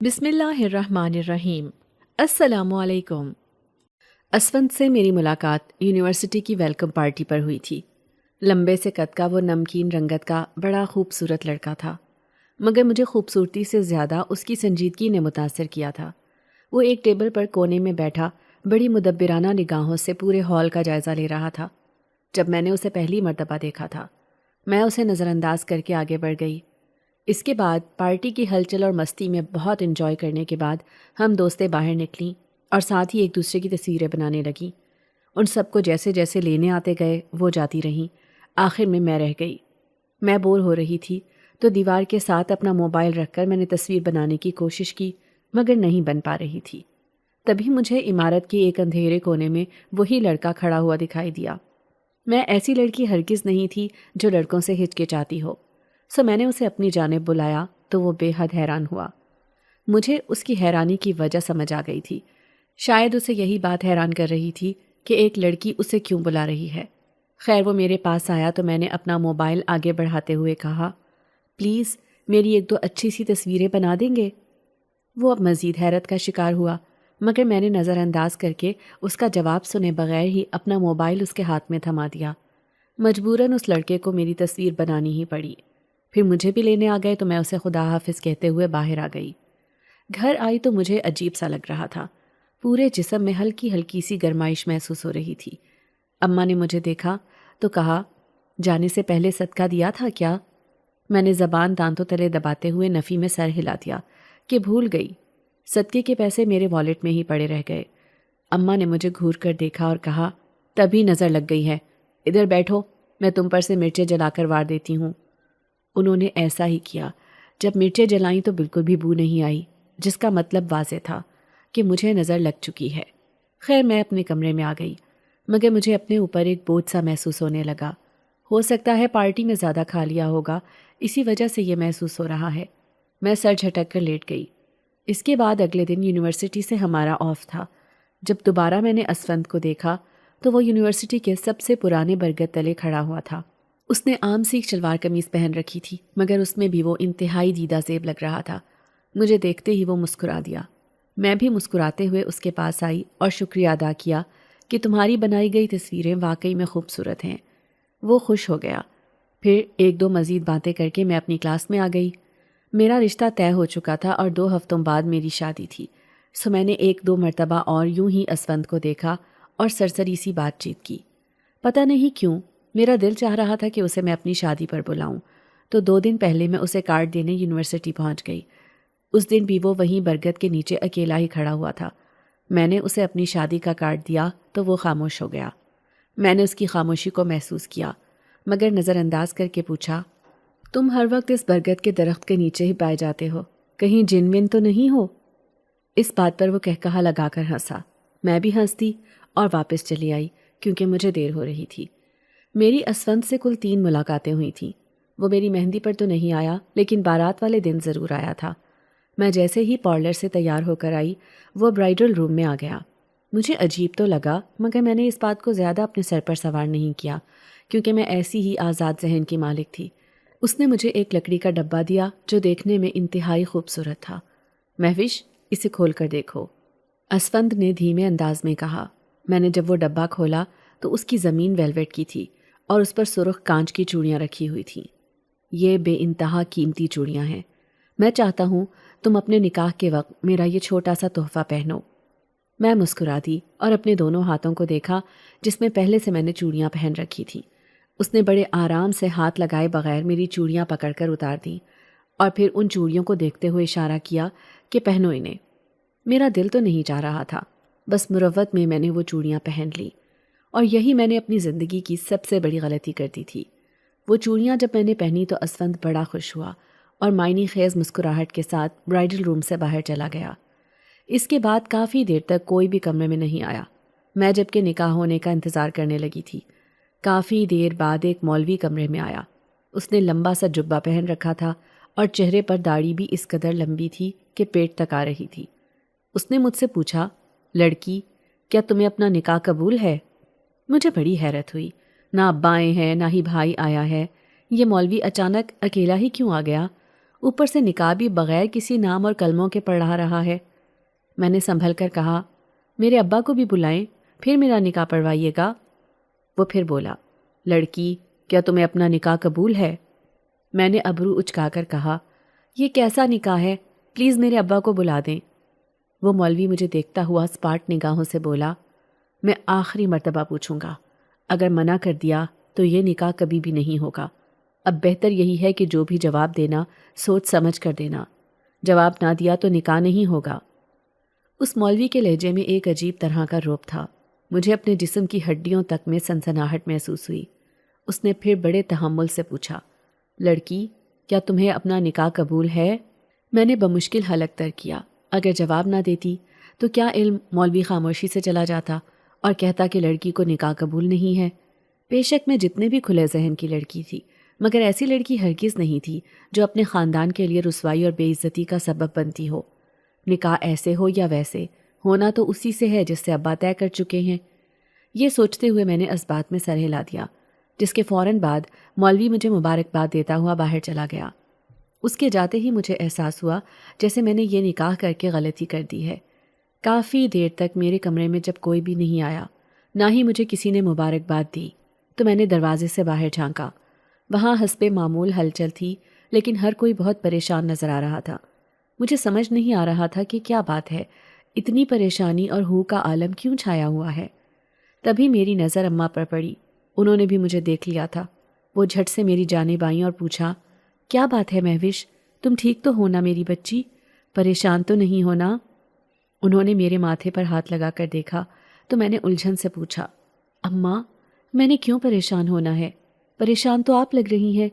بسم اللہ الرحمن الرحیم۔ السلام علیکم۔ اسفند سے میری ملاقات یونیورسٹی کی ویلکم پارٹی پر ہوئی تھی۔ لمبے سے قد کا وہ نمکین رنگت کا بڑا خوبصورت لڑکا تھا، مگر مجھے خوبصورتی سے زیادہ اس کی سنجیدگی نے متاثر کیا تھا۔ وہ ایک ٹیبل پر کونے میں بیٹھا بڑی مدبرانہ نگاہوں سے پورے ہال کا جائزہ لے رہا تھا۔ جب میں نے اسے پہلی مرتبہ دیکھا تھا، میں اسے نظر انداز کر کے آگے بڑھ گئی۔ اس کے بعد پارٹی کی ہلچل اور مستی میں بہت انجوائے کرنے کے بعد ہم دوستیں باہر نکلیں اور ساتھ ہی ایک دوسرے کی تصویریں بنانے لگیں۔ ان سب کو جیسے جیسے لینے آتے گئے وہ جاتی رہیں۔ آخر میں رہ گئی۔ میں بور ہو رہی تھی تو دیوار کے ساتھ اپنا موبائل رکھ کر میں نے تصویر بنانے کی کوشش کی، مگر نہیں بن پا رہی تھی۔ تبھی مجھے عمارت کے ایک اندھیرے کونے میں وہی لڑکا کھڑا ہوا دکھائی دیا۔ میں ایسی لڑکی ہرگز نہیں تھی جو لڑکوں سے ہچکچاتی ہو، سو میں نے اسے اپنی جانب بلایا تو وہ بے حد حیران ہوا۔ مجھے اس کی حیرانی کی وجہ سمجھ آ گئی تھی۔ شاید اسے یہی بات حیران کر رہی تھی کہ ایک لڑکی اسے کیوں بلا رہی ہے۔ خیر وہ میرے پاس آیا تو میں نے اپنا موبائل آگے بڑھاتے ہوئے کہا، پلیز میری ایک دو اچھی سی تصویریں بنا دیں گے؟ وہ اب مزید حیرت کا شکار ہوا، مگر میں نے نظر انداز کر کے اس کا جواب سنے بغیر ہی اپنا موبائل اس کے ہاتھ میں تھما دیا۔ مجبوراً اس لڑکے کو میری تصویر بنانی ہی پڑی۔ پھر مجھے بھی لینے آ گئے تو میں اسے خدا حافظ کہتے ہوئے باہر آ گئی۔ گھر آئی تو مجھے عجیب سا لگ رہا تھا۔ پورے جسم میں ہلکی ہلکی سی گرمائش محسوس ہو رہی تھی۔ اماں نے مجھے دیکھا تو کہا، جانے سے پہلے صدقہ دیا تھا کیا؟ میں نے زبان دانتوں تلے دباتے ہوئے نفی میں سر ہلا دیا کہ بھول گئی۔ صدقے کے پیسے میرے والیٹ میں ہی پڑے رہ گئے۔ اماں نے مجھے گھور کر دیکھا اور کہا، تبھی نظر لگ گئی ہے، ادھر بیٹھو، میں تم پر سے مرچیں جلا کر وار دیتی ہوں۔ انہوں نے ایسا ہی کیا۔ جب مرچیں جلائیں تو بالکل بھی بو نہیں آئی، جس کا مطلب واضح تھا کہ مجھے نظر لگ چکی ہے۔ خیر میں اپنے کمرے میں آ گئی، مگر مجھے اپنے اوپر ایک بوجھ سا محسوس ہونے لگا۔ ہو سکتا ہے پارٹی میں زیادہ کھا لیا ہوگا، اسی وجہ سے یہ محسوس ہو رہا ہے۔ میں سر جھٹک کر لیٹ گئی۔ اس کے بعد اگلے دن یونیورسٹی سے ہمارا آف تھا۔ جب دوبارہ میں نے اسفند کو دیکھا تو وہ یونیورسٹی کے سب سے پرانے برگد تلے کھڑا ہوا تھا۔ اس نے عام سی شلوار قمیض پہن رکھی تھی، مگر اس میں بھی وہ انتہائی دیدہ زیب لگ رہا تھا۔ مجھے دیکھتے ہی وہ مسکرا دیا۔ میں بھی مسکراتے ہوئے اس کے پاس آئی اور شکریہ ادا کیا کہ تمہاری بنائی گئی تصویریں واقعی میں خوبصورت ہیں۔ وہ خوش ہو گیا۔ پھر ایک دو مزید باتیں کر کے میں اپنی کلاس میں آ گئی۔ میرا رشتہ طے ہو چکا تھا اور 2 ہفتوں بعد میری شادی تھی، سو میں نے ایک دو مرتبہ اور یوں ہی اسفند کو دیکھا اور سرسری سی بات چیت کی۔ پتہ نہیں کیوں میرا دل چاہ رہا تھا کہ اسے میں اپنی شادی پر بلاؤں، تو 2 دن پہلے میں اسے کارڈ دینے یونیورسٹی پہنچ گئی۔ اس دن بھی وہ وہیں برگد کے نیچے اکیلا ہی کھڑا ہوا تھا۔ میں نے اسے اپنی شادی کا کارڈ دیا تو وہ خاموش ہو گیا۔ میں نے اس کی خاموشی کو محسوس کیا، مگر نظر انداز کر کے پوچھا، تم ہر وقت اس برگد کے درخت کے نیچے ہی پائے جاتے ہو، کہیں جن ون تو نہیں ہو؟ اس بات پر وہ کہکہا لگا کر ہنسا۔ میں بھی ہنس دی اور واپس چلی آئی کیونکہ مجھے دیر ہو رہی تھی۔ میری اسفند سے کل 3 ملاقاتیں ہوئی تھیں۔ وہ میری مہندی پر تو نہیں آیا، لیکن بارات والے دن ضرور آیا تھا۔ میں جیسے ہی پارلر سے تیار ہو کر آئی، وہ برائڈل روم میں آ گیا۔ مجھے عجیب تو لگا، مگر میں نے اس بات کو زیادہ اپنے سر پر سوار نہیں کیا، کیونکہ میں ایسی ہی آزاد ذہن کی مالک تھی۔ اس نے مجھے ایک لکڑی کا ڈبہ دیا جو دیکھنے میں انتہائی خوبصورت تھا۔ مہوش، اسے کھول کر دیکھو، اسفند نے دھیمے انداز میں کہا۔ میں نے جب وہ ڈبہ کھولا تو اس کی زمین ویلویٹ کی تھی اور اس پر سرخ کانچ کی چوڑیاں رکھی ہوئی تھیں۔ یہ بے انتہا قیمتی چوڑیاں ہیں۔ میں چاہتا ہوں تم اپنے نکاح کے وقت میرا یہ چھوٹا سا تحفہ پہنو۔ میں مسکرا دی اور اپنے دونوں ہاتھوں کو دیکھا جس میں پہلے سے میں نے چوڑیاں پہن رکھی تھیں۔ اس نے بڑے آرام سے ہاتھ لگائے بغیر میری چوڑیاں پکڑ کر اتار دیں اور پھر ان چوڑیوں کو دیکھتے ہوئے اشارہ کیا کہ پہنو انہیں۔ میرا دل تو نہیں چاہ رہا تھا، بس مروت میں نے وہ چوڑیاں پہن لیں، اور یہی میں نے اپنی زندگی کی سب سے بڑی غلطی کر دی تھی۔ وہ چوڑیاں جب میں نے پہنی تو اسفند بڑا خوش ہوا اور معنی خیز مسکراہٹ کے ساتھ برائڈل روم سے باہر چلا گیا۔ اس کے بعد کافی دیر تک کوئی بھی کمرے میں نہیں آیا۔ میں جب کہ نکاح ہونے کا انتظار کرنے لگی تھی۔ کافی دیر بعد ایک مولوی کمرے میں آیا۔ اس نے لمبا سا جبہ پہن رکھا تھا اور چہرے پر داڑھی بھی اس قدر لمبی تھی کہ پیٹ تک آ رہی تھی۔ اس نے مجھ سے پوچھا، لڑکی، کیا تمہیں اپنا نکاح قبول ہے؟ مجھے بڑی حیرت ہوئی۔ نہ ابا آئے ہیں، نہ ہی بھائی آیا ہے، یہ مولوی اچانک اکیلا ہی کیوں آ گیا؟ اوپر سے نکاح بھی بغیر کسی نام اور کلموں کے پڑھا رہا ہے۔ میں نے سنبھل کر کہا، میرے ابا کو بھی بلائیں، پھر میرا نکاح پڑھوائیے گا۔ وہ پھر بولا، لڑکی کیا تمہیں اپنا نکاح قبول ہے؟ میں نے ابرو اچکا کر کہا، یہ کیسا نکاح ہے، پلیز میرے ابا کو بلا دیں۔ وہ مولوی مجھے دیکھتا ہوا اسپاٹ نگاہوں سے بولا، میں آخری مرتبہ پوچھوں گا، اگر منع کر دیا تو یہ نکاح کبھی بھی نہیں ہوگا۔ اب بہتر یہی ہے کہ جو بھی جواب دینا سوچ سمجھ کر دینا، جواب نہ دیا تو نکاح نہیں ہوگا۔ اس مولوی کے لہجے میں ایک عجیب طرح کا رعب تھا، مجھے اپنے جسم کی ہڈیوں تک میں سنسناہٹ محسوس ہوئی۔ اس نے پھر بڑے تحمل سے پوچھا، لڑکی کیا تمہیں اپنا نکاح قبول ہے؟ میں نے بمشکل حلق تر کیا، اگر جواب نہ دیتی تو کیا علم مولوی خاموشی سے چلا جاتا اور کہتا کہ لڑکی کو نکاح قبول نہیں ہے۔ بے شک میں جتنے بھی کھلے ذہن کی لڑکی تھی، مگر ایسی لڑکی ہرگز نہیں تھی جو اپنے خاندان کے لیے رسوائی اور بے عزتی کا سبب بنتی ہو۔ نکاح ایسے ہو یا ویسے، ہونا تو اسی سے ہے جس سے ابا طے کر چکے ہیں۔ یہ سوچتے ہوئے میں نے اسبات میں سر ہلا دیا، جس کے فوراً بعد مولوی مجھے مبارکباد دیتا ہوا باہر چلا گیا۔ اس کے جاتے ہی مجھے احساس ہوا جیسے میں نے یہ نکاح کر کے غلطی کر دی ہے۔ کافی دیر تک میرے کمرے میں جب کوئی بھی نہیں آیا، نہ ہی مجھے کسی نے مبارکباد دی، تو میں نے دروازے سے باہر جھانکا۔ وہاں حسب معمول ہلچل تھی، لیکن ہر کوئی بہت پریشان نظر آ رہا تھا۔ مجھے سمجھ نہیں آ رہا تھا کہ کیا بات ہے، اتنی پریشانی اور ہو کا عالم کیوں چھایا ہوا ہے۔ تبھی میری نظر اماں پر پڑی، انہوں نے بھی مجھے دیکھ لیا تھا۔ وہ جھٹ سے میری جانب آئیں اور پوچھا، کیا بات ہے مہوش، تم ٹھیک تو ہونا میری بچی، پریشان تو نہیں ہونا؟ انہوں نے میرے ماتھے پر ہاتھ لگا کر دیکھا تو میں نے الجھن سے پوچھا، اماں میں نے کیوں پریشان ہونا ہے؟ پریشان تو آپ لگ رہی ہیں،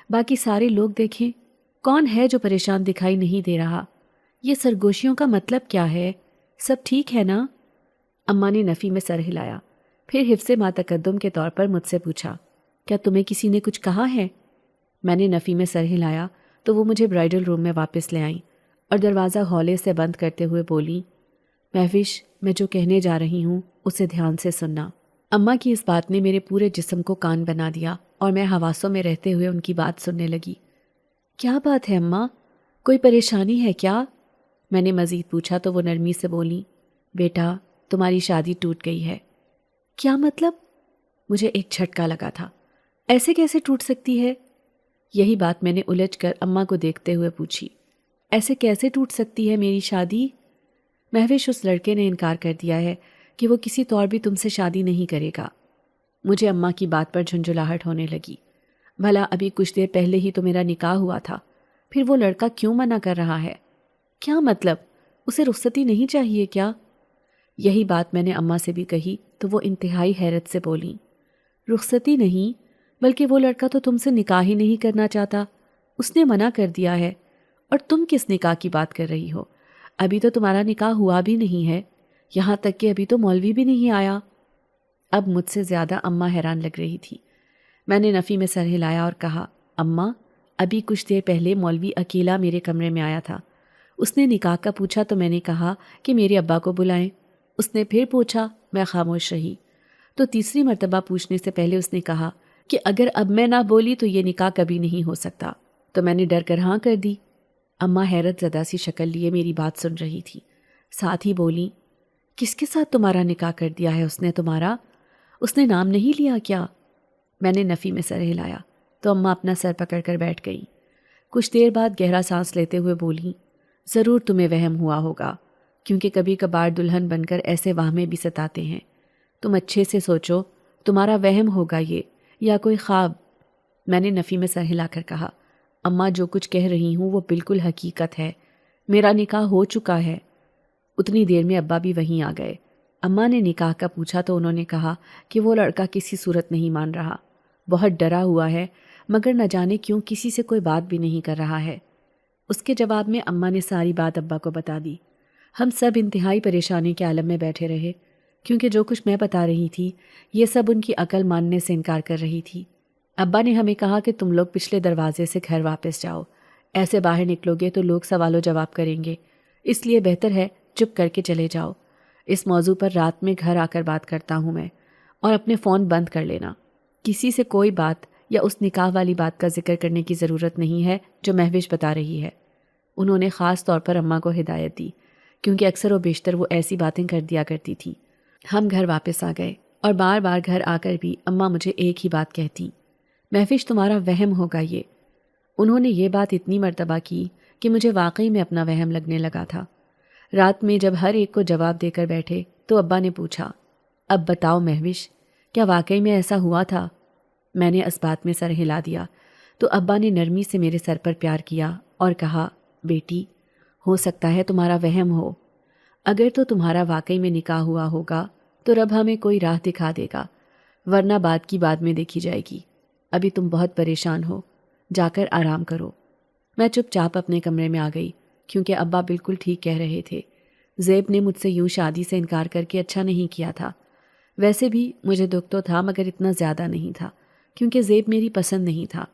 باقی سارے لوگ دیکھیں، کون ہے جو پریشان دکھائی نہیں دے رہا؟ یہ سرگوشیوں کا مطلب کیا ہے؟ سب ٹھیک ہے نا؟ اماں نے نفی میں سر ہلایا، پھر حفظ ما تقدم کے طور پر مجھ سے پوچھا، کیا تمہیں کسی نے کچھ کہا ہے؟ میں نے نفی میں سر ہلایا تو وہ مجھے برائڈل روم میں واپس لے آئیں اور دروازہ ہولے سے بند کرتے ہوئے بولیں، مہوش میں جو کہنے جا رہی ہوں اسے دھیان سے سننا۔ اماں کی اس بات نے میرے پورے جسم کو کان بنا دیا اور میں حواسوں میں رہتے ہوئے ان کی بات سننے لگی۔ کیا بات ہے اماں، کوئی پریشانی ہے کیا؟ میں نے مزید پوچھا تو وہ نرمی سے بولیں، بیٹا تمہاری شادی ٹوٹ گئی ہے۔ کیا مطلب؟ مجھے ایک جھٹکا لگا تھا، ایسے کیسے ٹوٹ سکتی ہے؟ یہی بات میں نے الجھ کر اماں کو دیکھتے ہوئے پوچھی، ایسے کیسے ٹوٹ سکتی ہے میری شادی؟ مہوش اس لڑکے نے انکار کر دیا ہے کہ وہ کسی طور بھی تم سے شادی نہیں کرے گا۔ مجھے اماں کی بات پر جھنجھلاہٹ ہونے لگی، بھلا ابھی کچھ دیر پہلے ہی تو میرا نکاح ہوا تھا، پھر وہ لڑکا کیوں منع کر رہا ہے؟ کیا مطلب، اسے رخصتی نہیں چاہیے کیا؟ یہی بات میں نے اماں سے بھی کہی تو وہ انتہائی حیرت سے بولیں، رخصتی نہیں بلکہ وہ لڑکا تو تم سے نکاح ہی نہیں کرنا چاہتا، اس نے منع کر دیا ہے، اور تم کس نکاح کی بات کر رہی ہو؟ ابھی تو تمہارا نکاح ہوا بھی نہیں ہے، یہاں تک کہ ابھی تو مولوی بھی نہیں آیا۔ اب مجھ سے زیادہ اماں حیران لگ رہی تھی۔ میں نے نفی میں سر ہلایا اور کہا، اماں ابھی کچھ دیر پہلے مولوی اکیلا میرے کمرے میں آیا تھا، اس نے نکاح کا پوچھا تو میں نے کہا کہ میرے ابا کو بلائیں، اس نے پھر پوچھا، میں خاموش رہی، تو تیسری مرتبہ پوچھنے سے پہلے اس نے کہا کہ اگر اب میں نہ بولی تو یہ نکاح کبھی نہیں ہو سکتا، تو میں نے ڈر کر ہاں کر دی۔ اماں حیرت زدہ سی شکل لیے میری بات سن رہی تھی، ساتھ ہی بولی، کس کے ساتھ تمہارا نکاح کر دیا ہے اس نے تمہارا؟ اس نے نام نہیں لیا کیا؟ میں نے نفی میں سر ہلایا تو اماں اپنا سر پکڑ کر بیٹھ گئی۔ کچھ دیر بعد گہرا سانس لیتے ہوئے بولیں، ضرور تمہیں وہم ہوا ہوگا، کیونکہ کبھی کبھار دلہن بن کر ایسے وہمیں بھی ستاتے ہیں، تم اچھے سے سوچو، تمہارا وہم ہوگا یہ یا کوئی خواب؟ میں نے نفی میں سر ہلا کر کہا، اماں جو کچھ کہہ رہی ہوں وہ بالکل حقیقت ہے، میرا نکاح ہو چکا ہے۔ اتنی دیر میں ابا بھی وہیں آ گئے۔ اماں نے نکاح کا پوچھا تو انہوں نے کہا کہ وہ لڑکا کسی صورت نہیں مان رہا، بہت ڈرا ہوا ہے، مگر نہ جانے کیوں کسی سے کوئی بات بھی نہیں کر رہا ہے۔ اس کے جواب میں اماں نے ساری بات ابا کو بتا دی۔ ہم سب انتہائی پریشانی کے عالم میں بیٹھے رہے، کیونکہ جو کچھ میں بتا رہی تھی یہ سب ان کی عقل ماننے سے انکار کر رہی تھی۔ ابا نے ہمیں کہا کہ تم لوگ پچھلے دروازے سے گھر واپس جاؤ، ایسے باہر نکلو گے تو لوگ سوال و جواب کریں گے، اس لیے بہتر ہے چپ کر کے چلے جاؤ۔ اس موضوع پر رات میں گھر آ کر بات کرتا ہوں میں، اور اپنے فون بند کر لینا، کسی سے کوئی بات یا اس نکاح والی بات کا ذکر کرنے کی ضرورت نہیں ہے جو مہوش بتا رہی ہے۔ انہوں نے خاص طور پر اماں کو ہدایت دی، کیونکہ اکثر و بیشتر وہ ایسی باتیں کر دیا کرتی تھی۔ ہم گھر واپس آ گئے اور بار بار گھر آ کر بھی اماں مجھے ایک ہی بات کہتی، مہوش تمہارا وہم ہوگا یہ۔ انہوں نے یہ بات اتنی مرتبہ کی کہ مجھے واقعی میں اپنا وہم لگنے لگا تھا۔ رات میں جب ہر ایک کو جواب دے کر بیٹھے تو ابا نے پوچھا، اب بتاؤ مہوش، کیا واقعی میں ایسا ہوا تھا؟ میں نے اس بات میں سر ہلا دیا تو ابا نے نرمی سے میرے سر پر پیار کیا اور کہا، بیٹی، ہو سکتا ہے تمہارا وہم ہو، اگر تو تمہارا واقعی میں نکاح ہوا ہوگا تو رب ہمیں کوئی راہ دکھا دے گا، ورنہ بات کی بعد میں دیکھی جائے گی۔ ابھی تم بہت پریشان ہو، جا کر آرام کرو۔ میں چپ چاپ اپنے کمرے میں آ گئی، کیونکہ ابا بالکل ٹھیک کہہ رہے تھے۔ زیب نے مجھ سے یوں شادی سے انکار کر کے اچھا نہیں کیا تھا۔ ویسے بھی مجھے دکھ تو تھا مگر اتنا زیادہ نہیں تھا، کیونکہ زیب میری پسند نہیں تھا،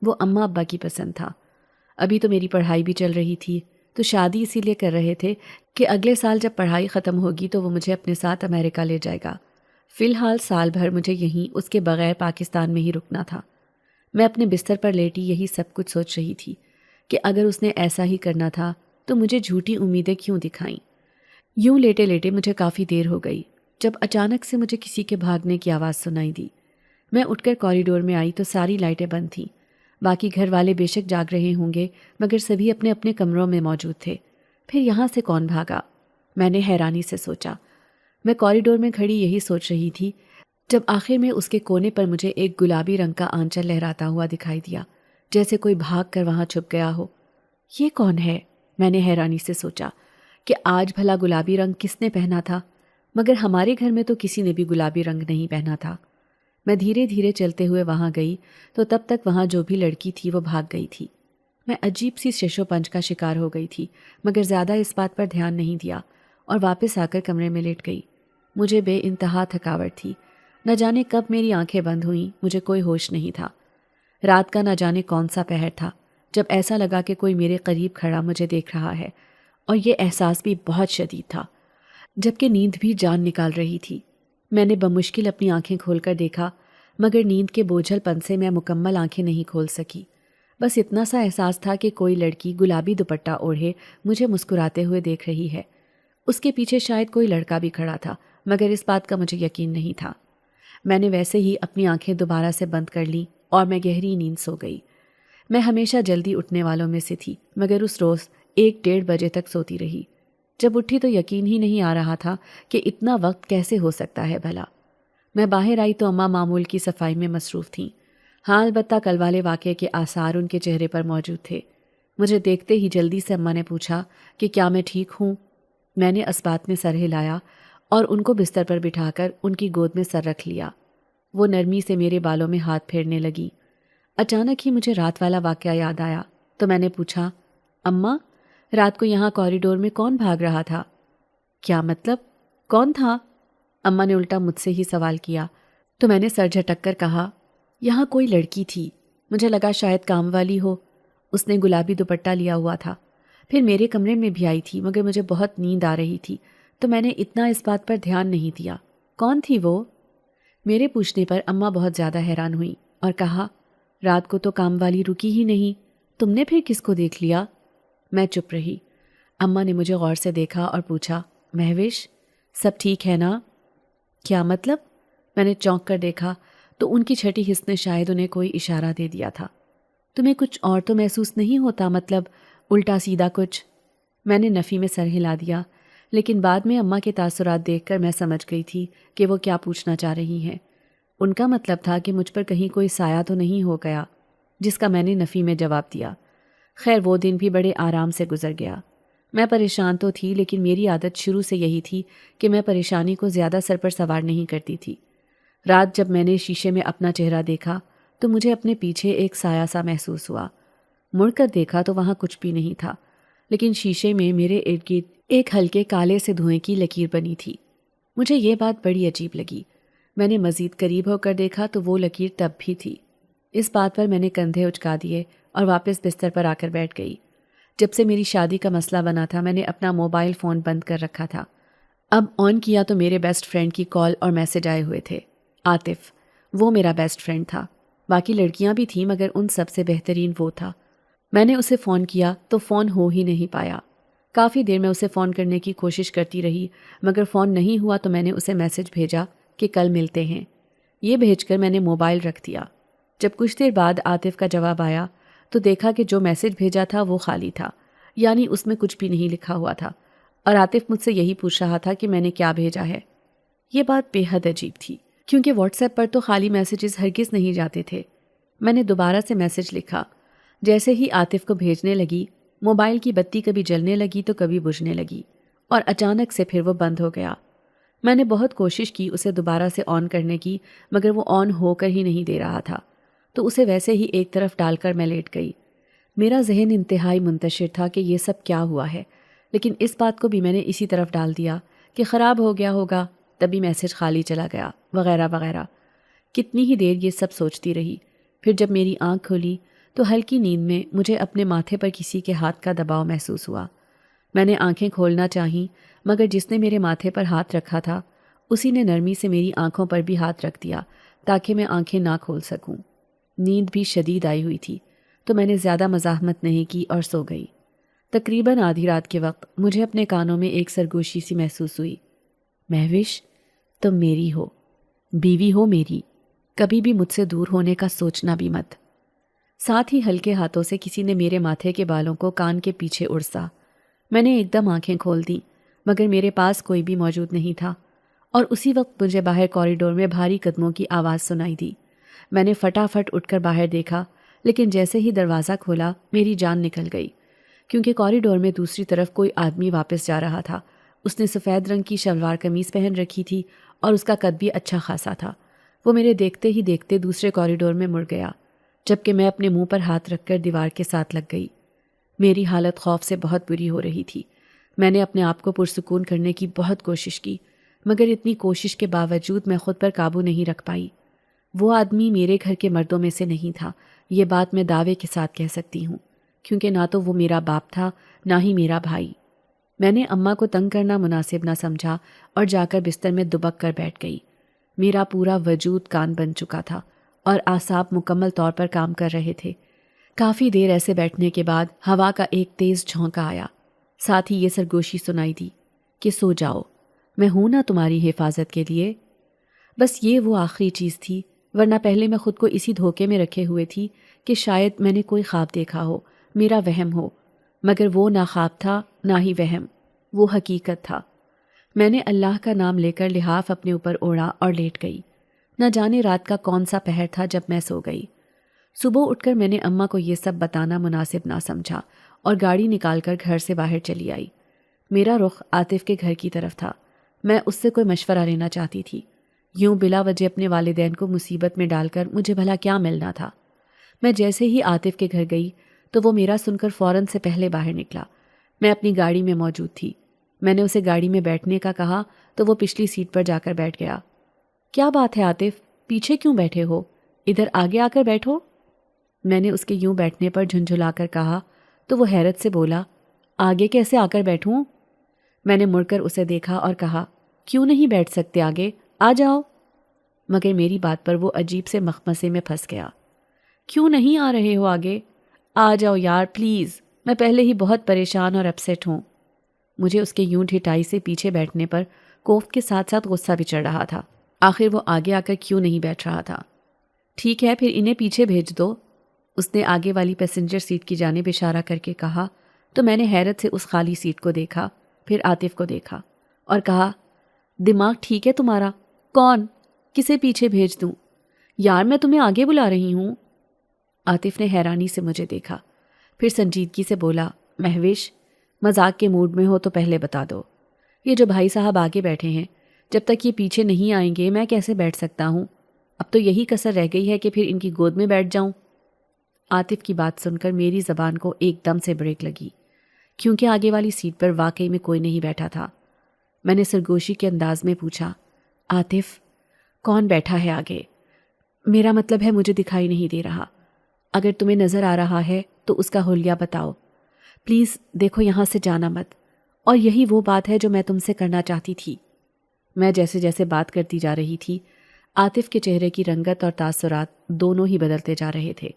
وہ اماں ابا کی پسند تھا۔ ابھی تو میری پڑھائی بھی چل رہی تھی، تو شادی اسی لیے کر رہے تھے کہ اگلے سال جب پڑھائی ختم ہوگی تو وہ مجھے اپنے ساتھ امریکہ لے جائے گا۔ فی الحال سال بھر مجھے یہیں اس کے بغیر پاکستان میں ہی رکنا تھا۔ میں اپنے بستر پر لیٹی یہی سب کچھ سوچ رہی تھی کہ اگر اس نے ایسا ہی کرنا تھا تو مجھے جھوٹی امیدیں کیوں دکھائیں۔ یوں لیٹے لیٹے مجھے کافی دیر ہو گئی جب اچانک سے مجھے کسی کے بھاگنے کی آواز سنائی دی۔ میں اٹھ کر کوریڈور میں آئی تو ساری لائٹیں بند تھیں۔ باقی گھر والے بے شک جاگ رہے ہوں گے مگر سبھی اپنے اپنے کمروں میں موجود تھے۔ پھر یہاں سے کون بھاگا؟ میں نے حیرانی سے سوچا۔ میں کوریڈور میں کھڑی یہی سوچ رہی تھی جب آخر میں اس کے کونے پر مجھے ایک گلابی رنگ کا آنچل لہراتا ہوا دکھائی دیا، جیسے کوئی بھاگ کر وہاں چھپ گیا ہو۔ یہ کون ہے؟ میں نے حیرانی سے سوچا کہ آج بھلا گلابی رنگ کس نے پہنا تھا، مگر ہمارے گھر میں تو کسی نے بھی گلابی رنگ نہیں پہنا تھا۔ میں دھیرے دھیرے چلتے ہوئے وہاں گئی تو تب تک وہاں جو بھی لڑکی تھی وہ بھاگ گئی تھی۔ میں عجیب سی شش و پنج کا شکار ہو گئی تھی مگر زیادہ اس بات پر دھیان نہیں دیا اور واپس آ کر کمرے میں لیٹ گئی۔ مجھے بے انتہا تھکاوٹ تھی، نہ جانے کب میری آنکھیں بند ہوئیں، مجھے کوئی ہوش نہیں تھا۔ رات کا نہ جانے کون سا پہر تھا جب ایسا لگا کہ کوئی میرے قریب کھڑا مجھے دیکھ رہا ہے، اور یہ احساس بھی بہت شدید تھا، جبکہ نیند بھی جان نکال رہی تھی۔ میں نے بمشکل اپنی آنکھیں کھول کر دیکھا مگر نیند کے بوجھل پن سے میں مکمل آنکھیں نہیں کھول سکی۔ بس اتنا سا احساس تھا کہ کوئی لڑکی گلابی دوپٹہ اوڑھے مجھے مسکراتے ہوئے دیکھ رہی ہے۔ اس کے پیچھے شاید کوئی لڑکا بھی کھڑا تھا مگر اس بات کا مجھے یقین نہیں تھا۔ میں نے ویسے ہی اپنی آنکھیں دوبارہ سے بند کر لیں اور میں گہری نیند سو گئی۔ میں ہمیشہ جلدی اٹھنے والوں میں سے تھی مگر اس روز 1-1:30 بجے تک سوتی رہی۔ جب اٹھی تو یقین ہی نہیں آ رہا تھا کہ اتنا وقت کیسے ہو سکتا ہے بھلا۔ میں باہر آئی تو اماں معمول کی صفائی میں مصروف تھیں۔ ہاں البتہ کل والے واقعے کے آثار ان کے چہرے پر موجود تھے۔ مجھے دیکھتے ہی جلدی سے اماں نے پوچھا کہ کیا میں ٹھیک ہوں؟ میں نے اس بات میں سر ہلایا اور ان کو بستر پر بٹھا کر ان کی گود میں سر رکھ لیا۔ وہ نرمی سے میرے بالوں میں ہاتھ پھیرنے لگی۔ اچانک ہی مجھے رات والا واقعہ یاد آیا تو میں نے پوچھا، اماں، رات کو یہاں کوریڈور میں کون بھاگ رہا تھا؟ کیا مطلب؟ کون تھا؟ اماں نے الٹا مجھ سے ہی سوال کیا تو میں نے سر جھٹک کر کہا، یہاں کوئی لڑکی تھی، مجھے لگا شاید کام والی ہو، اس نے گلابی دوپٹہ لیا ہوا تھا، پھر میرے کمرے میں بھی آئی تھی مگر مجھے بہت نیند آ رہی تھی تو میں نے اتنا اس بات پر دھیان نہیں دیا۔ کون تھی وہ؟ میرے پوچھنے پر اماں بہت زیادہ حیران ہوئی اور کہا، رات کو تو کام والی رکی ہی نہیں، تم نے پھر کس کو دیکھ لیا؟ میں چپ رہی۔ اماں نے مجھے غور سے دیکھا اور پوچھا، مہوش، سب ٹھیک ہے نا؟ کیا مطلب؟ میں نے چونک کر دیکھا تو ان کی چھٹی حس نے شاید انہیں کوئی اشارہ دے دیا تھا۔ تمہیں کچھ اور تو محسوس نہیں ہوتا؟ مطلب الٹا سیدھا کچھ؟ میں نے نفی میں سر ہلا دیا، لیکن بعد میں اماں کے تاثرات دیکھ کر میں سمجھ گئی تھی کہ وہ کیا پوچھنا چاہ رہی ہیں۔ ان کا مطلب تھا کہ مجھ پر کہیں کوئی سایہ تو نہیں ہو گیا، جس کا میں نے نفی میں جواب دیا۔ خیر وہ دن بھی بڑے آرام سے گزر گیا۔ میں پریشان تو تھی لیکن میری عادت شروع سے یہی تھی کہ میں پریشانی کو زیادہ سر پر سوار نہیں کرتی تھی۔ رات جب میں نے شیشے میں اپنا چہرہ دیکھا تو مجھے اپنے پیچھے ایک سایہ سا محسوس ہوا۔ مڑ کر دیکھا تو وہاں کچھ بھی نہیں تھا، لیکن شیشے میں میرے ارد گرد ایک ہلکے کالے سے دھوئیں کی لکیر بنی تھی۔ مجھے یہ بات بڑی عجیب لگی۔ میں نے مزید قریب ہو کر دیکھا تو وہ لکیر تب بھی تھی۔ اس بات پر میں نے کندھے اچکا دیے اور واپس بستر پر آ کر بیٹھ گئی۔ جب سے میری شادی کا مسئلہ بنا تھا میں نے اپنا موبائل فون بند کر رکھا تھا۔ اب آن کیا تو میرے بیسٹ فرینڈ کی کال اور میسج آئے ہوئے تھے۔ عاطف، وہ میرا بیسٹ فرینڈ تھا۔ باقی لڑکیاں بھی تھیں مگر ان سب سے بہترین وہ تھا۔ میں نے اسے فون کیا تو فون ہو ہی نہیں پایا۔ کافی دیر میں اسے فون کرنے کی کوشش کرتی رہی مگر فون نہیں ہوا تو میں نے اسے میسج بھیجا کہ کل ملتے ہیں۔ یہ بھیج کر میں نے موبائل رکھ دیا۔ جب کچھ دیر بعد عاطف کا جواب آیا تو دیکھا کہ جو میسج بھیجا تھا وہ خالی تھا، یعنی اس میں کچھ بھی نہیں لکھا ہوا تھا، اور عاطف مجھ سے یہی پوچھ رہا تھا کہ میں نے کیا بھیجا ہے۔ یہ بات بے حد عجیب تھی کیونکہ واٹس ایپ پر تو خالی میسیجز ہرگز نہیں جاتے تھے۔ میں نے دوبارہ سے میسج لکھا۔ جیسے ہی عاطف کو بھیجنے لگی، موبائل کی بتی کبھی جلنے لگی تو کبھی بجھنے لگی اور اچانک سے پھر وہ بند ہو گیا۔ میں نے بہت کوشش کی اسے دوبارہ سے آن کرنے کی مگر وہ آن ہو کر ہی نہیں دے رہا تھا، تو اسے ویسے ہی ایک طرف ڈال کر میں لیٹ گئی۔ میرا ذہن انتہائی منتشر تھا کہ یہ سب کیا ہوا ہے، لیکن اس بات کو بھی میں نے اسی طرف ڈال دیا کہ خراب ہو گیا ہوگا، تبھی میسج خالی چلا گیا وغیرہ وغیرہ۔ کتنی ہی دیر یہ سب سوچتی رہی، پھر جب میری آنکھ کھلی تو ہلکی نیند میں مجھے اپنے ماتھے پر کسی کے ہاتھ کا دباؤ محسوس ہوا۔ میں نے آنکھیں کھولنا چاہیں مگر جس نے میرے ماتھے پر ہاتھ رکھا تھا اسی نے نرمی سے میری آنکھوں پر بھی ہاتھ رکھ دیا تاکہ میں آنکھیں نہ کھول سکوں۔ نیند بھی شدید آئی ہوئی تھی تو میں نے زیادہ مزاحمت نہیں کی اور سو گئی۔ تقریباً آدھی رات کے وقت مجھے اپنے کانوں میں ایک سرگوشی سی محسوس ہوئی۔ مہوش، تم میری ہو، بیوی ہو میری، کبھی بھی مجھ سے دور ہونے کا سوچنا بھی مت۔ ساتھ ہی ہلکے ہاتھوں سے کسی نے میرے ماتھے کے بالوں کو کان کے پیچھے اڑسا۔ میں نے ایک دم آنکھیں کھول دیں مگر میرے پاس کوئی بھی موجود نہیں تھا، اور اسی وقت مجھے باہر کوریڈور میں بھاری قدموں کی آواز سنائی دی۔ میں نے فٹافٹ اٹھ کر باہر دیکھا، لیکن جیسے ہی دروازہ کھولا میری جان نکل گئی، کیونکہ کوریڈور میں دوسری طرف کوئی آدمی واپس جا رہا تھا۔ اس نے سفید رنگ کی شلوار قمیض پہن رکھی تھی اور اس کا قد بھی اچھا خاصا تھا۔ وہ میرے دیکھتے ہی دیکھتے دوسرے کوریڈور میں مڑ گیا، جبکہ میں اپنے منہ پر ہاتھ رکھ کر دیوار کے ساتھ لگ گئی۔ میری حالت خوف سے بہت بری ہو رہی تھی۔ میں نے اپنے آپ کو پرسکون کرنے کی بہت کوشش کی مگر اتنی کوشش کے باوجود میں خود پر قابو نہیں رکھ پائی۔ وہ آدمی میرے گھر کے مردوں میں سے نہیں تھا، یہ بات میں دعوے کے ساتھ کہہ سکتی ہوں، کیونکہ نہ تو وہ میرا باپ تھا نہ ہی میرا بھائی۔ میں نے اماں کو تنگ کرنا مناسب نہ سمجھا اور جا کر بستر میں دبک کر بیٹھ گئی۔ میرا پورا وجود کان بن چکا تھا اور اعصاب مکمل طور پر کام کر رہے تھے۔ کافی دیر ایسے بیٹھنے کے بعد ہوا کا ایک تیز جھونکا آیا، ساتھ ہی یہ سرگوشی سنائی دی کہ سو جاؤ، میں ہوں نا تمہاری حفاظت کے لیے۔ بس یہ وہ آخری چیز تھی، ورنہ پہلے میں خود کو اسی دھوکے میں رکھے ہوئے تھی کہ شاید میں نے کوئی خواب دیکھا ہو، میرا وہم ہو، مگر وہ نہ خواب تھا نہ ہی وہم، وہ حقیقت تھا۔ میں نے اللہ کا نام لے کر لحاف اپنے اوپر اوڑھا اور لیٹ گئی۔ نہ جانے رات کا کون سا پہر تھا جب میں سو گئی۔ صبح اٹھ کر میں نے اماں کو یہ سب بتانا مناسب نہ سمجھا اور گاڑی نکال کر گھر سے باہر چلی آئی۔ میرا رخ عاطف کے گھر کی طرف تھا۔ میں اس سے کوئی مشورہ لینا چاہتی تھی۔ یوں بلا وجہ اپنے والدین کو مصیبت میں ڈال کر مجھے بھلا کیا ملنا تھا۔ میں جیسے ہی عاطف کے گھر گئی تو وہ میرا سن کر فوراً سے پہلے باہر نکلا۔ میں اپنی گاڑی میں موجود تھی۔ میں نے اسے گاڑی میں بیٹھنے کا کہا تو وہ پچھلی سیٹ پر جا کر بیٹھ گیا۔ کیا بات ہے عاطف، پیچھے کیوں بیٹھے ہو؟ ادھر آگے آ کر بیٹھو۔ میں نے اس کے یوں بیٹھنے پر جھنجھلا کر کہا تو وہ حیرت سے بولا، آگے کیسے آ کر بیٹھوں؟ میں نے مڑ کر اسے دیکھا اور کہا، کیوں نہیں بیٹھ سکتے آگے، آ جاؤ۔ مگر میری بات پر وہ عجیب سے مخمسے میں پھنس گیا۔ کیوں نہیں آ رہے ہو آگے؟ آ جاؤ یار پلیز، میں پہلے ہی بہت پریشان اور اپسیٹ ہوں۔ مجھے اس کے یوں ڈھٹائی سے پیچھے بیٹھنے پر کوفت کے ساتھ ساتھ غصہ بھی چڑھ رہا تھا۔ آخر وہ آگے آ کر کیوں نہیں بیٹھ رہا تھا؟ ٹھیک ہے پھر انہیں پیچھے بھیج دو، اس نے آگے والی پیسنجر سیٹ کی جانب اشارہ کر کے کہا تو میں نے حیرت سے اس خالی سیٹ کو دیکھا، پھر عاطف کو دیکھا اور کہا، دماغ ٹھیک ہے تمہارا؟ کون؟ کسے پیچھے بھیج دوں؟ یار میں تمہیں آگے بلا رہی ہوں۔ عاطف نے حیرانی سے مجھے دیکھا، پھر سنجیدگی سے بولا، مہوش مذاق کے موڈ میں ہو تو پہلے بتا دو، یہ جو بھائی صاحب آگے بیٹھے ہیں جب تک یہ پیچھے نہیں آئیں گے میں کیسے بیٹھ سکتا ہوں؟ اب تو یہی کسر رہ گئی ہے کہ پھر ان کی گود میں بیٹھ جاؤں۔ عاطف کی بات سن کر میری زبان کو ایک دم سے بریک لگی، کیونکہ آگے والی سیٹ پر واقعی میں کوئی نہیں بیٹھا تھا۔ میں نے سرگوشی کے انداز میں پوچھا، عاطف کون بیٹھا ہے آگے؟ میرا مطلب ہے مجھے دکھائی نہیں دے رہا، اگر تمہیں نظر آ رہا ہے تو اس کا حلیہ بتاؤ پلیز۔ دیکھو یہاں سے جانا مت، اور یہی وہ بات ہے جو میں تم سے کرنا چاہتی تھی۔ میں جیسے جیسے بات کرتی جا رہی تھی عاطف کے چہرے کی رنگت اور تاثرات دونوں ہی بدلتے جا رہے تھے۔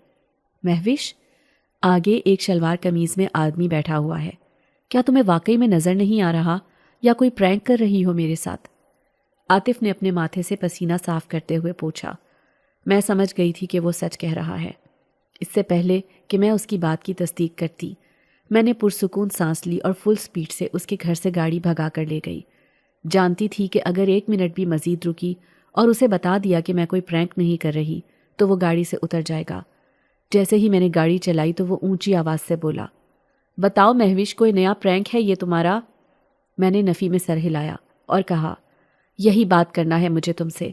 مہوش، آگے ایک شلوار قمیض میں آدمی بیٹھا ہوا ہے، کیا تمہیں واقعی میں نظر نہیں آ رہا یا کوئی پرینک کر رہی ہو میرے ساتھ؟ عاطف نے اپنے ماتھے سے پسینہ صاف کرتے ہوئے پوچھا۔ میں سمجھ گئی تھی کہ وہ سچ کہہ رہا ہے۔ اس سے پہلے کہ میں اس کی بات کی تصدیق کرتی، میں نے پرسکون سانس لی اور فل سپیڈ سے اس کے گھر سے گاڑی بھگا کر لے گئی۔ جانتی تھی کہ اگر 1 منٹ بھی مزید رکی اور اسے بتا دیا کہ میں کوئی پرینک نہیں کر رہی تو وہ گاڑی سے اتر جائے گا۔ جیسے ہی میں نے گاڑی چلائی تو وہ اونچی آواز سے بولا، بتاؤ مہوش، کوئی نیا پرینک ہے یہ تمہارا؟ میں نے نفی میں سر ہلایا اور کہا، یہی بات کرنا ہے مجھے تم سے،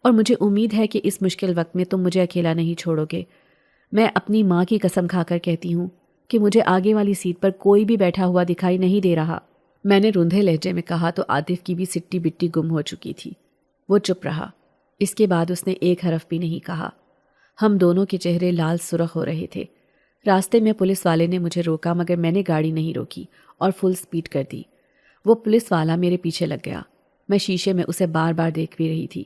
اور مجھے امید ہے کہ اس مشکل وقت میں تم مجھے اکیلا نہیں چھوڑو گے۔ میں اپنی ماں کی قسم کھا کر کہتی ہوں کہ مجھے آگے والی سیٹ پر کوئی بھی بیٹھا ہوا دکھائی نہیں دے رہا۔ میں نے روندھے لہجے میں کہا تو عاطف کی بھی سٹی بٹی گم ہو چکی تھی۔ وہ چپ رہا۔ اس کے بعد اس نے ایک حرف بھی نہیں کہا۔ ہم دونوں کے چہرے لال سرخ ہو رہے تھے۔ راستے میں پولیس والے نے مجھے روکا مگر میں نے گاڑی نہیں روکی اور فل سپیڈ کر دی۔ وہ پولیس والا میرے پیچھے لگ گیا۔ میں شیشے میں اسے بار بار دیکھ بھی رہی تھی۔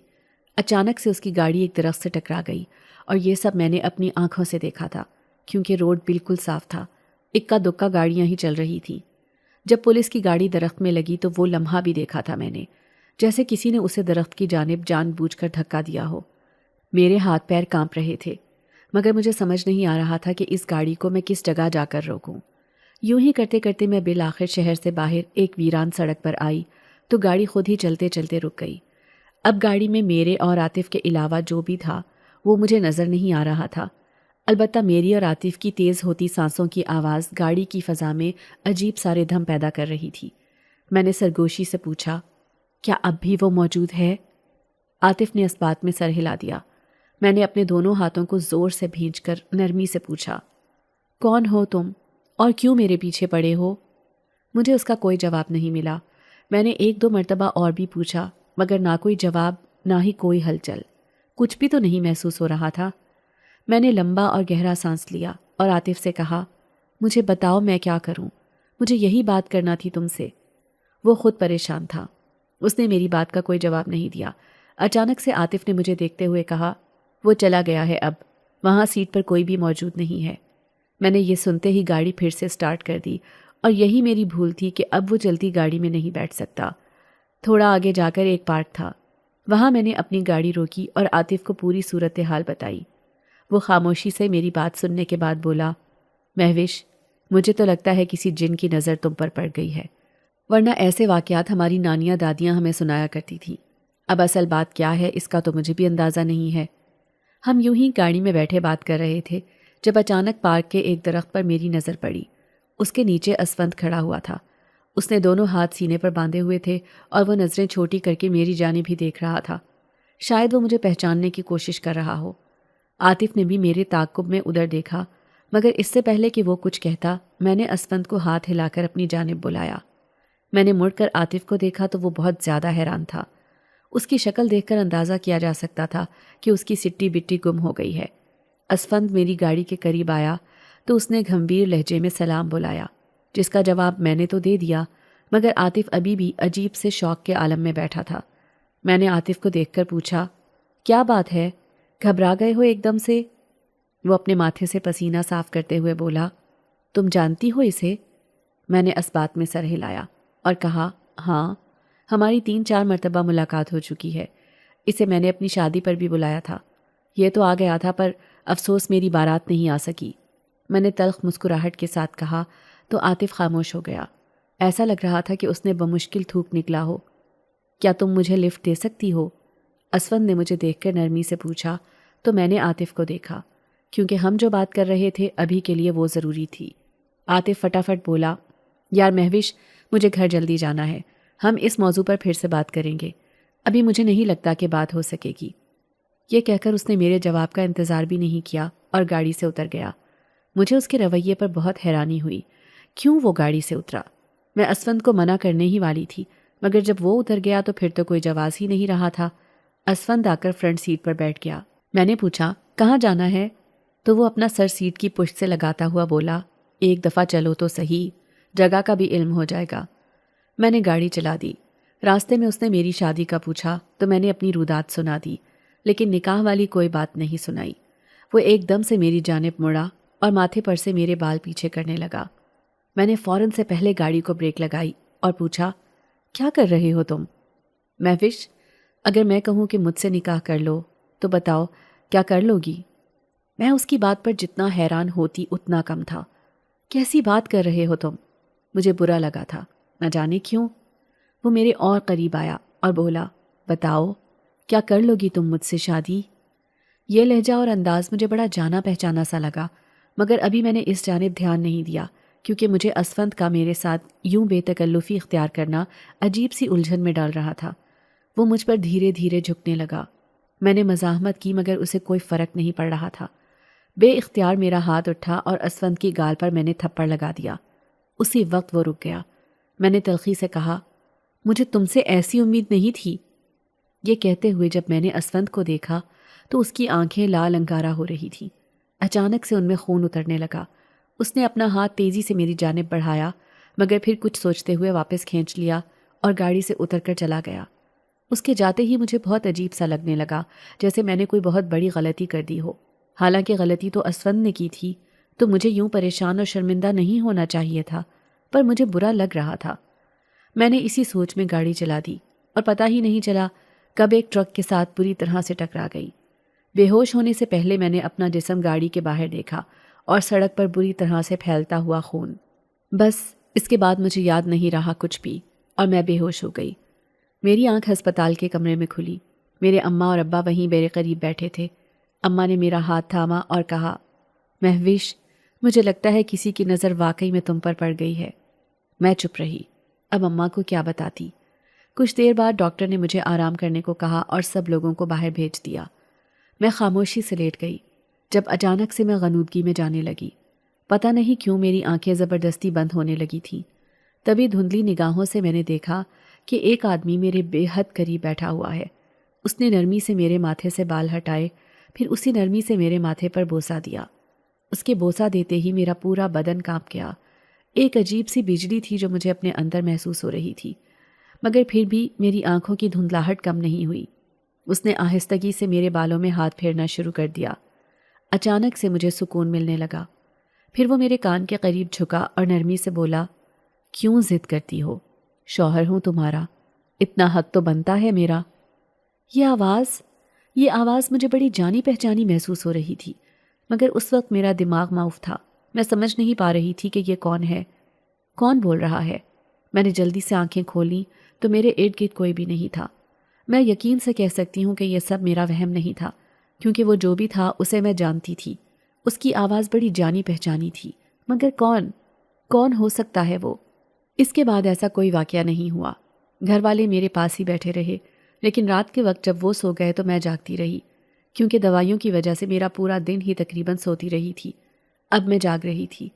اچانک سے اس کی گاڑی ایک درخت سے ٹکرا گئی اور یہ سب میں نے اپنی آنکھوں سے دیکھا تھا، کیونکہ روڈ بالکل صاف تھا۔ اکا دکا گاڑیاں ہی چل رہی تھیں۔ جب پولیس کی گاڑی درخت میں لگی تو وہ لمحہ بھی دیکھا تھا میں نے، جیسے کسی نے اسے درخت کی جانب جان بوجھ کر دھکا دیا ہو۔ میرے ہاتھ پیر کانپ رہے تھے، مگر مجھے سمجھ نہیں آ رہا تھا کہ اس گاڑی کو میں کس جگہ جا کر روکوں۔ یوں ہی کرتے کرتے میں بالآخر شہر سے باہر ایک ویران سڑک پر آئی تو گاڑی خود ہی چلتے چلتے رک گئی۔ اب گاڑی میں میرے اور عاطف کے علاوہ جو بھی تھا وہ مجھے نظر نہیں آ رہا تھا، البتہ میری اور عاطف کی تیز ہوتی سانسوں کی آواز گاڑی کی فضا میں عجیب سارے دھم پیدا کر رہی تھی۔ میں نے سرگوشی سے پوچھا، کیا اب بھی وہ موجود ہے؟ عاطف نے اس بات میں سر ہلا دیا۔ میں نے اپنے دونوں ہاتھوں کو زور سے بھینچ کر نرمی سے پوچھا، کون ہو تم اور کیوں میرے پیچھے پڑے ہو؟ مجھے اس کا کوئی جواب نہیں ملا۔ میں نے 1-2 مرتبہ اور بھی پوچھا مگر نہ کوئی جواب، نہ ہی کوئی ہلچل، کچھ بھی تو نہیں محسوس ہو رہا تھا۔ میں نے لمبا اور گہرا سانس لیا اور عاطف سے کہا، مجھے بتاؤ میں کیا کروں، مجھے یہی بات کرنا تھی تم سے۔ وہ خود پریشان تھا۔ اس نے میری بات کا کوئی جواب نہیں دیا۔ اچانک سے عاطف نے مجھے دیکھتے ہوئے کہا، وہ چلا گیا ہے، اب وہاں سیٹ پر کوئی بھی موجود نہیں ہے۔ میں نے یہ سنتے ہی گاڑی پھر سے سٹارٹ کر دی، اور یہی میری بھول تھی کہ اب وہ چلتی گاڑی میں نہیں بیٹھ سکتا۔ تھوڑا آگے جا کر ایک پارک تھا، وہاں میں نے اپنی گاڑی روکی اور عاطف کو پوری صورتحال بتائی۔ وہ خاموشی سے میری بات سننے کے بعد بولا، مہوش، مجھے تو لگتا ہے کسی جن کی نظر تم پر پڑ گئی ہے، ورنہ ایسے واقعات ہماری نانیاں دادیاں ہمیں سنایا کرتی تھیں۔ اب اصل بات کیا ہے اس کا تو مجھے بھی اندازہ نہیں ہے۔ ہم یوں ہی گاڑی میں بیٹھے بات کر رہے تھے جب اچانک پارک کے ایک درخت پر میری نظر پڑی۔ اس کے نیچے اسفند کھڑا ہوا تھا۔ اس نے دونوں ہاتھ سینے پر باندھے ہوئے تھے اور وہ نظریں چھوٹی کر کے میری جانب ہی دیکھ رہا تھا۔ شاید وہ مجھے پہچاننے کی کوشش کر رہا ہو۔ عاطف نے بھی میرے تعاقب میں ادھر دیکھا، مگر اس سے پہلے کہ وہ کچھ کہتا میں نے اسفند کو ہاتھ ہلا کر اپنی جانب بلایا۔ میں نے مڑ کر عاطف کو دیکھا تو وہ بہت زیادہ حیران تھا۔ اس کی شکل دیکھ کر اندازہ کیا جا سکتا تھا کہ اس کی سٹی بٹی گم ہو گئی ہے۔ اسفند میری گاڑی کے قریب آیا تو اس نے گھمبیر لہجے میں سلام بلایا، جس کا جواب میں نے تو دے دیا، مگر عاطف ابھی بھی عجیب سے شوق کے عالم میں بیٹھا تھا۔ میں نے عاطف کو دیکھ کر پوچھا، کیا بات ہے، گھبرا گئے ہو ایک دم سے؟ وہ اپنے ماتھے سے پسینہ صاف کرتے ہوئے بولا، تم جانتی ہو اسے؟ میں نے اس بات میں سر ہلایا اور کہا، ہاں، ہماری 3-4 مرتبہ ملاقات ہو چکی ہے۔ اسے میں نے اپنی شادی پر بھی بلایا تھا۔ یہ تو آ گیا تھا پر افسوس میری بارات نہیں آ سکی۔ میں نے تلخ مسکراہٹ کے ساتھ کہا تو عاطف خاموش ہو گیا۔ ایسا لگ رہا تھا کہ اس نے بمشکل تھوک نکلا ہو۔ کیا تم مجھے لفٹ دے سکتی ہو؟ اسفند نے مجھے دیکھ کر نرمی سے پوچھا تو میں نے عاطف کو دیکھا، کیونکہ ہم جو بات کر رہے تھے ابھی کے لیے وہ ضروری تھی۔ عاطف فٹافٹ بولا، یار مہوش، مجھے گھر جلدی جانا ہے، ہم اس موضوع پر پھر سے بات کریں گے، ابھی مجھے نہیں لگتا کہ بات ہو سکے گی۔ یہ کہہ کر اس نے میرے جواب کا انتظار بھی نہیں کیا اور گاڑی سے اتر گیا۔ مجھے اس کے رویے پر بہت حیرانی ہوئی، کیوں وہ گاڑی سے اترا؟ میں اسفند کو منع کرنے ہی والی تھی، مگر جب وہ اتر گیا تو پھر تو کوئی جواز ہی نہیں رہا تھا۔ اسفند آ کر فرنٹ سیٹ پر بیٹھ گیا۔ میں نے پوچھا، کہاں جانا ہے؟ تو وہ اپنا سر سیٹ کی پشت سے لگاتا ہوا بولا، ایک دفعہ چلو تو صحیح، جگہ کا بھی علم ہو جائے گا۔ میں نے گاڑی چلا دی۔ راستے میں اس نے میری شادی کا پوچھا تو میں نے اپنی رودات سنا دی۔ لیکن نکاح والی کوئی بات نہیں سنائی۔ وہ ایک دم سے میری جانب مڑا اور ماتھے پر سے میرے بال پیچھے کرنے لگا۔ میں نے فوراً سے پہلے گاڑی کو بریک لگائی اور پوچھا، کیا کر رہے ہو تم؟ مہوش، اگر میں کہوں کہ مجھ سے نکاح کر لو تو بتاؤ کیا کر لو گی؟ میں اس کی بات پر جتنا حیران ہوتی اتنا کم تھا۔ کیسی بات کر رہے ہو تم؟ مجھے برا لگا تھا، نہ جانے کیوں۔ وہ میرے اور قریب آیا اور بولا، بتاؤ کیا کر لو گی تم مجھ سے شادی؟ یہ لہجہ اور انداز مجھے بڑا جانا پہچانا سا لگا، مگر ابھی میں نے اس جانب دھیان نہیں دیا کیونکہ مجھے اسفند کا میرے ساتھ یوں بے تکلفی اختیار کرنا عجیب سی الجھن میں ڈال رہا تھا۔ وہ مجھ پر دھیرے دھیرے جھکنے لگا۔ میں نے مزاحمت کی مگر اسے کوئی فرق نہیں پڑ رہا تھا۔ بے اختیار میرا ہاتھ اٹھا اور اسفند کی گال پر میں نے تھپڑ لگا دیا۔ اسی وقت وہ رک گیا۔ میں نے تلخی سے کہا، مجھے تم سے ایسی امید نہیں تھی۔ یہ کہتے ہوئے جب میں نے اسفند کو دیکھا تو اس کی آنکھیں لال انگارہ ہو رہی تھیں۔ اچانک سے ان میں خون اترنے لگا۔ اس نے اپنا ہاتھ تیزی سے میری جانب بڑھایا مگر پھر کچھ سوچتے ہوئے واپس کھینچ لیا اور گاڑی سے اتر کر چلا گیا۔ اس کے جاتے ہی مجھے بہت عجیب سا لگنے لگا، جیسے میں نے کوئی بہت بڑی غلطی کر دی ہو۔ حالانکہ غلطی تو اسفند نے کی تھی، تو مجھے یوں پریشان اور شرمندہ نہیں ہونا چاہیے تھا، پر مجھے برا لگ رہا تھا۔ میں نے اسی سوچ میں گاڑی چلا دی اور پتہ ہی نہیں چلا کب ایک ٹرک کے ساتھ بری طرح سے ٹکرا گئی۔ بے ہوش ہونے سے پہلے میں نے اپنا جسم گاڑی کے باہر دیکھا اور سڑک پر بری طرح سے پھیلتا ہوا خون۔ بس اس کے بعد مجھے یاد نہیں رہا کچھ بھی اور میں بے ہوش ہو گئی۔ میری آنکھ ہسپتال کے کمرے میں کھلی۔ میرے اماں اور ابا وہیں میرے قریب بیٹھے تھے۔ اماں نے میرا ہاتھ تھاما اور کہا، مہوش، مجھے لگتا ہے کسی کی نظر واقعی میں تم پر پڑ گئی ہے۔ میں چپ رہی۔ اب اماں کو کیا بتاتی؟ کچھ دیر بعد ڈاکٹر نے مجھے آرام کرنے کو کہا اور سب لوگوں کو باہر بھیج دیا۔ میں خاموشی سے لیٹ گئی۔ جب اچانک سے میں غنودگی میں جانے لگی۔ پتہ نہیں کیوں میری آنکھیں زبردستی بند ہونے لگی تھیں۔ تبھی دھندلی نگاہوں سے میں نے دیکھا کہ ایک آدمی میرے بے حد قریب بیٹھا ہوا ہے۔ اس نے نرمی سے میرے ماتھے سے بال ہٹائے، پھر اسی نرمی سے میرے ماتھے پر بوسہ دیا۔ اس کے بوسہ دیتے ہی میرا پورا بدن کانپ گیا۔ ایک عجیب سی بجلی تھی جو مجھے اپنے اندر محسوس ہو رہی تھی، مگر پھر بھی میری آنکھوں کی دھندلاہٹ کم نہیں ہوئی۔ اس نے آہستگی سے میرے بالوں میں ہاتھ پھیرنا شروع کر دیا۔ اچانک سے مجھے سکون ملنے لگا۔ پھر وہ میرے کان کے قریب جھکا اور نرمی سے بولا، کیوں ضد کرتی ہو؟ شوہر ہوں تمہارا، اتنا حق تو بنتا ہے میرا۔ یہ آواز مجھے بڑی جانی پہچانی محسوس ہو رہی تھی، مگر اس وقت میرا دماغ معاف تھا۔ میں سمجھ نہیں پا رہی تھی کہ یہ کون ہے، کون بول رہا ہے۔ میں نے جلدی سے آنکھیں کھولیں تو میرے ارد گرد کوئی بھی نہیں تھا۔ میں یقین سے کہہ سکتی ہوں کہ یہ سب میرا وہم نہیں تھا، کیونکہ وہ جو بھی تھا اسے میں جانتی تھی۔ اس کی آواز بڑی جانی پہچانی تھی، مگر کون ہو سکتا ہے وہ؟ اس کے بعد ایسا کوئی واقعہ نہیں ہوا۔ گھر والے میرے پاس ہی بیٹھے رہے، لیکن رات کے وقت جب وہ سو گئے تو میں جاگتی رہی، کیونکہ دوائیوں کی وجہ سے میرا پورا دن ہی تقریباً سوتی رہی تھی۔ اب میں جاگ رہی تھی۔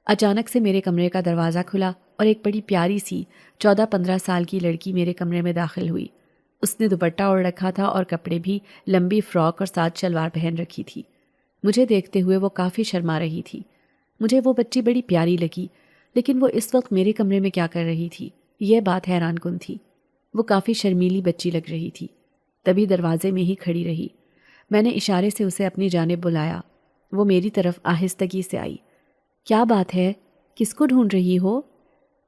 اچانک سے میرے کمرے کا دروازہ کھلا اور ایک بڑی پیاری سی 14-15 سال کی لڑکی میرے کمرے میں داخل ہوئی۔ اس نے دوپٹہ اوڑھ رکھا تھا اور کپڑے بھی لمبی فراک اور ساتھ شلوار پہن رکھی تھی۔ مجھے دیکھتے ہوئے وہ کافی شرما رہی تھی۔ مجھے وہ بچی بڑی پیاری لگی، لیکن وہ اس وقت میرے کمرے میں کیا کر رہی تھی، یہ بات حیران کن تھی۔ وہ کافی شرمیلی بچی لگ رہی تھی۔ تبھی دروازے میں ہی کھڑی رہی۔ میں نے اشارے سے اسے اپنی جانب بلایا۔ وہ میری طرف آہستگی سے آئی۔ کیا بات ہے؟ کس کو ڈھونڈ رہی ہو؟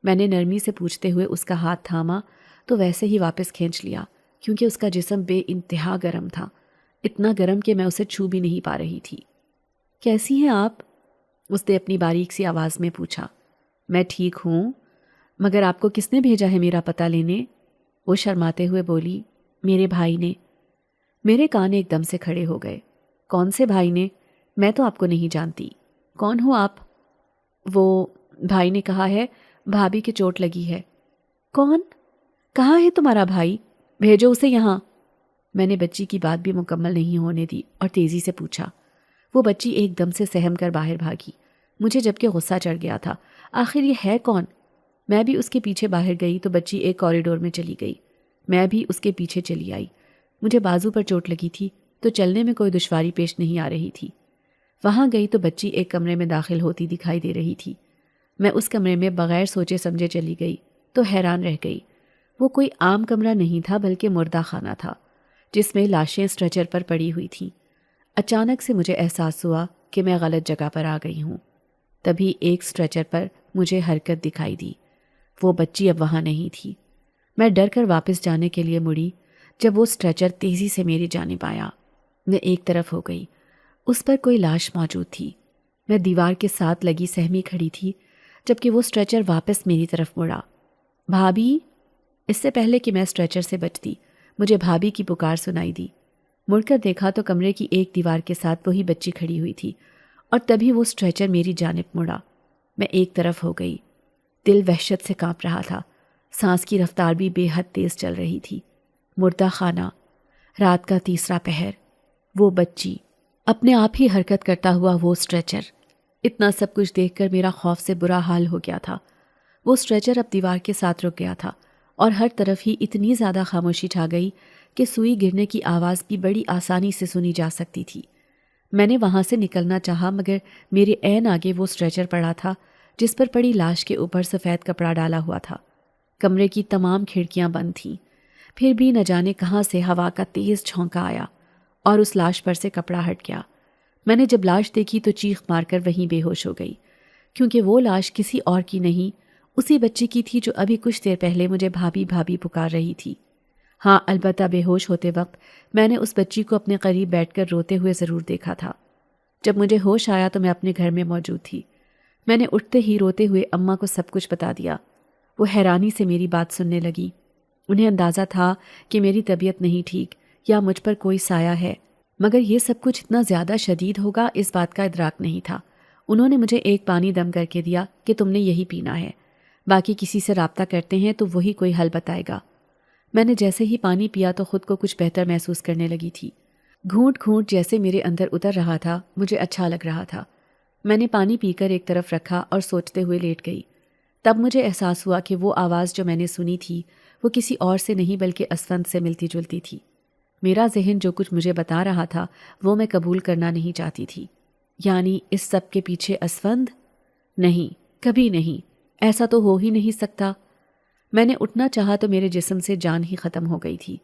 میں نے نرمی سے پوچھتے ہوئے اس کا ہاتھ تھاما تو ویسے ہی واپس کھینچ لیا، کیونکہ اس کا جسم بے انتہا گرم تھا، اتنا گرم کہ میں اسے چھو بھی نہیں پا رہی تھی۔ کیسی ہیں آپ؟ اس نے اپنی باریک سی آواز میں پوچھا۔ میں ٹھیک ہوں، مگر آپ کو کس نے بھیجا ہے میرا پتہ لینے؟ وہ شرماتے ہوئے بولی، میرے بھائی نے۔ میرے کان ایک دم سے کھڑے ہو گئے۔ کون سے بھائی نے؟ میں تو آپ کو نہیں جانتی۔ کون ہو آپ؟ وہ بھائی نے کہا ہے بھابھی کے چوٹ لگی ہے۔ کون؟ کہاں ہے تمہارا بھائی؟ بھیجو اسے یہاں۔ میں نے بچی کی بات بھی مکمل نہیں ہونے دی اور تیزی سے پوچھا۔ وہ بچی ایک دم سے سہم کر باہر بھاگی۔ مجھے جبکہ غصہ چڑھ گیا تھا، آخر یہ ہے کون؟ میں بھی اس کے پیچھے باہر گئی تو بچی ایک کوریڈور میں چلی گئی۔ میں بھی اس کے پیچھے چلی آئی۔ مجھے بازو پر چوٹ لگی تھی تو چلنے میں کوئی دشواری پیش نہیں آ رہی تھی۔ وہاں گئی تو بچی ایک کمرے میں داخل ہوتی دکھائی دے رہی تھی۔ میں اس کمرے میں بغیر سوچے سمجھے چلی گئی تو حیران رہ گئی۔ وہ کوئی عام کمرہ نہیں تھا بلکہ مردہ خانہ تھا۔ جس میں لاشیں اسٹریچر پر پڑی ہوئی تھیں۔ اچانک سے مجھے احساس ہوا کہ میں غلط جگہ پر آ گئی ہوں۔ تبھی ایک اسٹریچر پر مجھے حرکت دکھائی دی۔ وہ بچی اب وہاں نہیں تھی۔ میں ڈر کر واپس جانے کے لیے مڑی جب وہ اسٹریچر تیزی سے میری جانب آیا۔ میں ایک طرف ہو گئی۔ اس پر کوئی لاش موجود تھی۔ میں دیوار کے ساتھ لگی سہمی کھڑی تھی جبکہ وہ اسٹریچر واپس میری طرف مڑا۔ بھابھی! اس سے پہلے کہ میں اسٹریچر سے بچتی مجھے بھابھی کی پکار سنائی دی۔ مڑ کر دیکھا تو کمرے کی ایک دیوار کے ساتھ وہی بچی کھڑی ہوئی تھی اور تبھی وہ اسٹریچر میری جانب مڑا۔ میں ایک طرف ہو گئی۔ دل وحشت سے کانپ رہا تھا۔ سانس کی رفتار بھی بے حد تیز چل رہی تھی۔ مردہ خانہ، رات کا تیسرا پہر، وہ بچی، اپنے آپ ہی حرکت کرتا ہوا وہ اسٹریچر۔ اتنا سب کچھ دیکھ کر میرا خوف سے برا حال ہو گیا تھا۔ وہ اسٹریچر اب دیوار کے ساتھ رک گیا تھا اور ہر طرف ہی اتنی زیادہ خاموشی چھا گئی کہ سوئی گرنے کی آواز بھی بڑی آسانی سے سنی جا سکتی تھی۔ میں نے وہاں سے نکلنا چاہا مگر میرے عین آگے وہ اسٹریچر پڑا تھا جس پر پڑی لاش کے اوپر سفید کپڑا ڈالا ہوا تھا۔ کمرے کی تمام کھڑکیاں بند تھیں۔ پھر بھی نہ جانے کہاں سے ہوا کا تیز جھونکا آیا اور اس لاش پر سے کپڑا ہٹ گیا۔ میں نے جب لاش دیکھی تو چیخ مار کر وہیں بے ہوش ہو گئی، کیونکہ وہ لاش کسی اور کی نہیں، اسی بچی کی تھی جو ابھی کچھ دیر پہلے مجھے بھابھی بھابھی پکار رہی تھی۔ ہاں، البتہ بے ہوش ہوتے وقت میں نے اس بچی کو اپنے قریب بیٹھ کر روتے ہوئے ضرور دیکھا تھا۔ جب مجھے ہوش آیا تو میں اپنے گھر میں موجود تھی۔ میں نے اٹھتے ہی روتے ہوئے اماں کو سب کچھ بتا دیا۔ وہ حیرانی سے میری بات سننے لگی۔ انہیں اندازہ تھا کہ میری طبیعت نہیں ٹھیک یا مجھ پر کوئی سایہ ہے، مگر یہ سب کچھ اتنا زیادہ شدید ہوگا اس بات کا ادراک نہیں تھا۔ انہوں نے مجھے ایک پانی دم کر کے دیا کہ تم نے یہی پینا ہے، باقی کسی سے رابطہ کرتے ہیں تو وہی کوئی حل بتائے گا۔ میں نے جیسے ہی پانی پیا تو خود کو کچھ بہتر محسوس کرنے لگی تھی۔ گھونٹ گھونٹ جیسے میرے اندر اتر رہا تھا، مجھے اچھا لگ رہا تھا۔ میں نے پانی پی کر ایک طرف رکھا اور سوچتے ہوئے لیٹ گئی۔ تب مجھے احساس ہوا کہ وہ آواز جو میں نے سنی تھی وہ کسی اور سے نہیں بلکہ اسفند سے ملتی جلتی تھی۔ میرا ذہن جو کچھ مجھے بتا رہا تھا وہ میں قبول کرنا نہیں چاہتی تھی۔ یعنی اس سب کے پیچھے اسفند؟ نہیں، کبھی نہیں، ایسا تو ہو ہی نہیں سکتا۔ میں نے اٹھنا چاہا تو میرے جسم سے جان ہی ختم ہو گئی تھی۔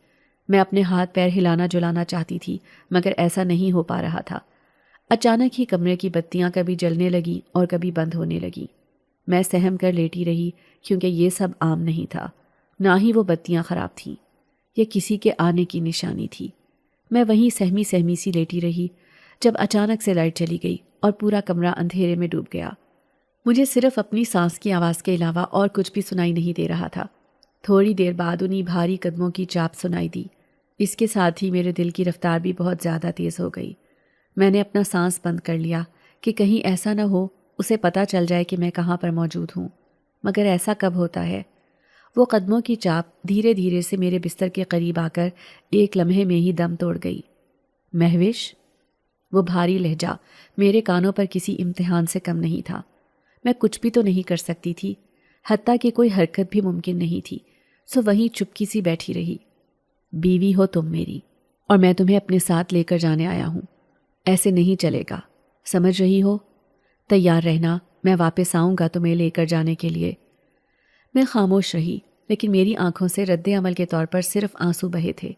میں اپنے ہاتھ پیر ہلانا جلانا چاہتی تھی مگر ایسا نہیں ہو پا رہا تھا۔ اچانک ہی کمرے کی بتیاں کبھی جلنے لگیں اور کبھی بند ہونے لگیں۔ میں سہم کر لیٹی رہی کیونکہ یہ سب عام نہیں تھا، نہ ہی وہ بتیاں خراب تھیں۔ یہ کسی کے آنے کی نشانی تھی۔ میں وہیں سہمی سہمی سی لیٹی رہی جب اچانک سے لائٹ چلی گئی اور پورا کمرہ اندھیرے میں ڈوب گیا۔ مجھے صرف اپنی سانس کی آواز کے علاوہ اور کچھ بھی سنائی نہیں دے رہا تھا۔ تھوڑی دیر بعد انہی بھاری قدموں کی چاپ سنائی دی۔ اس کے ساتھ ہی میرے دل کی رفتار بھی بہت زیادہ تیز ہو گئی۔ میں نے اپنا سانس بند کر لیا کہ کہیں ایسا نہ ہو اسے پتہ چل جائے کہ میں کہاں پر موجود ہوں، مگر ایسا کب ہوتا ہے؟ وہ قدموں کی چاپ دھیرے دھیرے سے میرے بستر کے قریب آ کر ایک لمحے میں ہی دم توڑ گئی۔ مہوش؟ وہ بھاری لہجہ میرے کانوں پر کسی امتحان سے کم نہیں تھا۔ میں کچھ بھی تو نہیں کر سکتی تھی، حتیٰ کہ کوئی حرکت بھی ممکن نہیں تھی، سو وہیں چپکی سی بیٹھی رہی۔ بیوی ہو تم میری، اور میں تمہیں اپنے ساتھ لے کر جانے آیا ہوں۔ ایسے نہیں چلے گا، سمجھ رہی ہو؟ تیار رہنا، میں واپس آؤں گا تمہیں لے کر جانے کے لیے۔ میں خاموش رہی، لیکن میری آنکھوں سے رد عمل کے طور پر صرف آنسو بہے تھے۔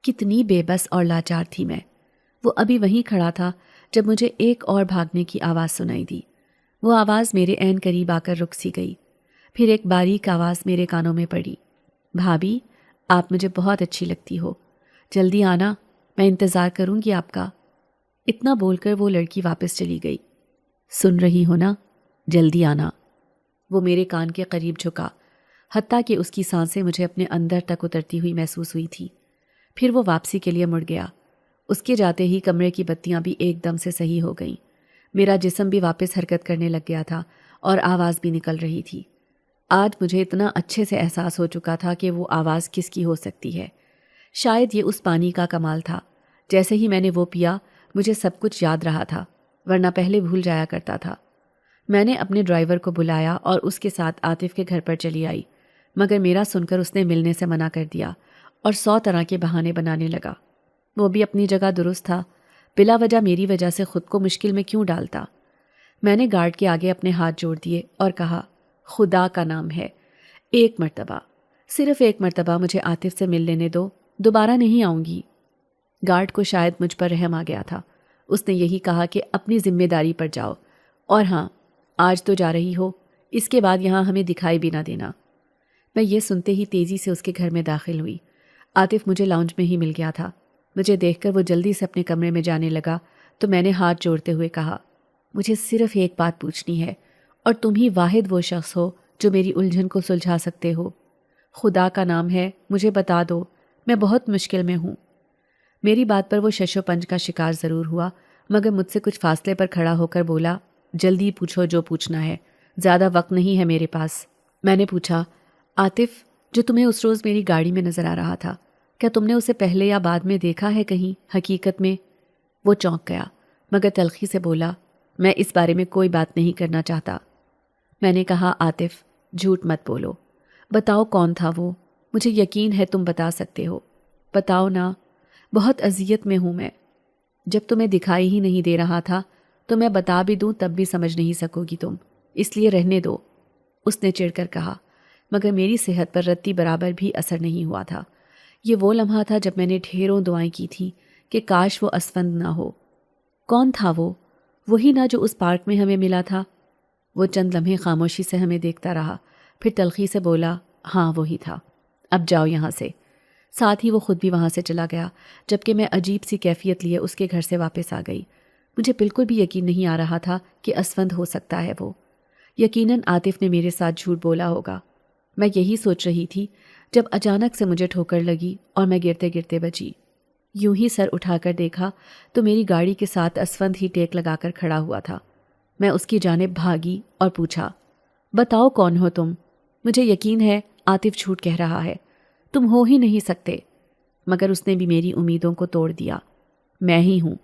کتنی بے بس اور لاچار تھی میں۔ وہ ابھی وہیں کھڑا تھا جب مجھے ایک اور بھاگنے کی آواز سنائی دی۔ وہ آواز میرے عین قریب آ کر رک سی گئی۔ پھر ایک باریک آواز میرے کانوں میں پڑی، بھابھی، آپ مجھے بہت اچھی لگتی ہو، جلدی آنا، میں انتظار کروں گی آپ کا۔ اتنا بول کر وہ لڑکی واپس چلی گئی۔ سن رہی ہو نا؟ جلدی آنا۔ وہ میرے کان کے قریب جھکا، حتیٰ کہ اس کی سانسیں مجھے اپنے اندر تک اترتی ہوئی محسوس ہوئی تھی۔ پھر وہ واپسی کے لیے مڑ گیا۔ اس کے جاتے ہی کمرے کی بتیاں بھی ایک دم سے صحیح ہو گئیں۔ میرا جسم بھی واپس حرکت کرنے لگ گیا تھا اور آواز بھی نکل رہی تھی۔ آج مجھے اتنا اچھے سے احساس ہو چکا تھا کہ وہ آواز کس کی ہو سکتی ہے۔ شاید یہ اس پانی کا کمال تھا۔ جیسے ہی میں نے وہ پیا مجھے سب کچھ یاد رہا تھا، ورنہ پہلے بھول جایا کرتا تھا۔ میں نے اپنے ڈرائیور کو بلایا اور اس کے ساتھ عاطف کے گھر پر چلی آئی، مگر میرا سن کر اس نے ملنے سے منع کر دیا اور 100 طرح کے بہانے بنانے لگا۔ وہ بھی اپنی جگہ درست تھا، بلا وجہ میری وجہ سے خود کو مشکل میں کیوں ڈالتا؟ میں نے گارڈ کے آگے اپنے ہاتھ جوڑ دیے اور کہا، خدا کا نام ہے، ایک مرتبہ، صرف ایک مرتبہ مجھے عاطف سے مل لینے دو، دوبارہ نہیں آؤں گی۔ گارڈ کو شاید مجھ پر رحم آ گیا تھا۔ اس نے یہی کہا کہ اپنی ذمہ داری پر جاؤ، اور ہاں، آج تو جا رہی ہو، اس کے بعد یہاں ہمیں دکھائی بھی نہ دینا۔ میں یہ سنتے ہی تیزی سے اس کے گھر میں داخل ہوئی۔ عاطف مجھے لاؤنج میں ہی مل گیا تھا۔ مجھے دیکھ کر وہ جلدی سے اپنے کمرے میں جانے لگا تو میں نے ہاتھ جوڑتے ہوئے کہا، مجھے صرف ایک بات پوچھنی ہے، اور تم ہی واحد وہ شخص ہو جو میری الجھن کو سلجھا سکتے ہو۔ خدا کا نام ہے، مجھے بتا دو، میں بہت مشکل میں ہوں۔ میری بات پر وہ شش و پنج کا شکار ضرور ہوا، مگر مجھ سے کچھ فاصلے پر کھڑا ہو کر بولا، جلدی پوچھو جو پوچھنا ہے، زیادہ وقت نہیں ہے میرے پاس۔ میں نے پوچھا، عاطف جو تمہیں اس روز میری گاڑی میں نظر آ رہا تھا، کیا تم نے اسے پہلے یا بعد میں دیکھا ہے کہیں حقیقت میں؟ وہ چونک گیا، مگر تلخی سے بولا، میں اس بارے میں کوئی بات نہیں کرنا چاہتا۔ میں نے کہا، عاطف جھوٹ مت بولو، بتاؤ کون تھا وہ، مجھے یقین ہے تم بتا سکتے ہو، بتاؤ نا، بہت اذیت میں ہوں میں۔ جب تمہیں دکھائی ہی نہیں دے رہا تھا تو میں بتا بھی دوں تب بھی سمجھ نہیں سکو گی تم، اس لیے رہنے دو، اس نے چڑ کر کہا، مگر میری صحت پر رتی برابر بھی اثر نہیں ہوا تھا۔ یہ وہ لمحہ تھا جب میں نے ڈھیروں دعائیں کی تھیں کہ کاش وہ اسفند نہ ہو۔ کون تھا وہ؟ وہی نہ جو اس پارک میں ہمیں ملا تھا؟ وہ چند لمحے خاموشی سے ہمیں دیکھتا رہا، پھر تلخی سے بولا، ہاں وہی تھا، اب جاؤ یہاں سے۔ ساتھ ہی وہ خود بھی وہاں سے چلا گیا، جبکہ میں عجیب سی کیفیت لیے اس کے گھر سے واپس آ گئی۔ مجھے بالکل بھی یقین نہیں آ رہا تھا کہ اسفند ہو سکتا ہے وہ۔ یقیناً عاطف نے میرے ساتھ جھوٹ بولا ہوگا۔ میں یہی سوچ رہی تھی جب اچانک سے مجھے ٹھوکر لگی اور میں گرتے گرتے بچی۔ یوں ہی سر اٹھا کر دیکھا تو میری گاڑی کے ساتھ اسفند ہی ٹیک لگا کر کھڑا ہوا تھا۔ میں اس کی جانب بھاگی اور پوچھا، بتاؤ کون ہو تم؟ مجھے یقین ہے عاطف جھوٹ کہہ رہا ہے، تم ہو ہی نہیں سکتے۔ مگر اس نے بھی میری امیدوں کو توڑ دیا۔ میں ہی ہوں،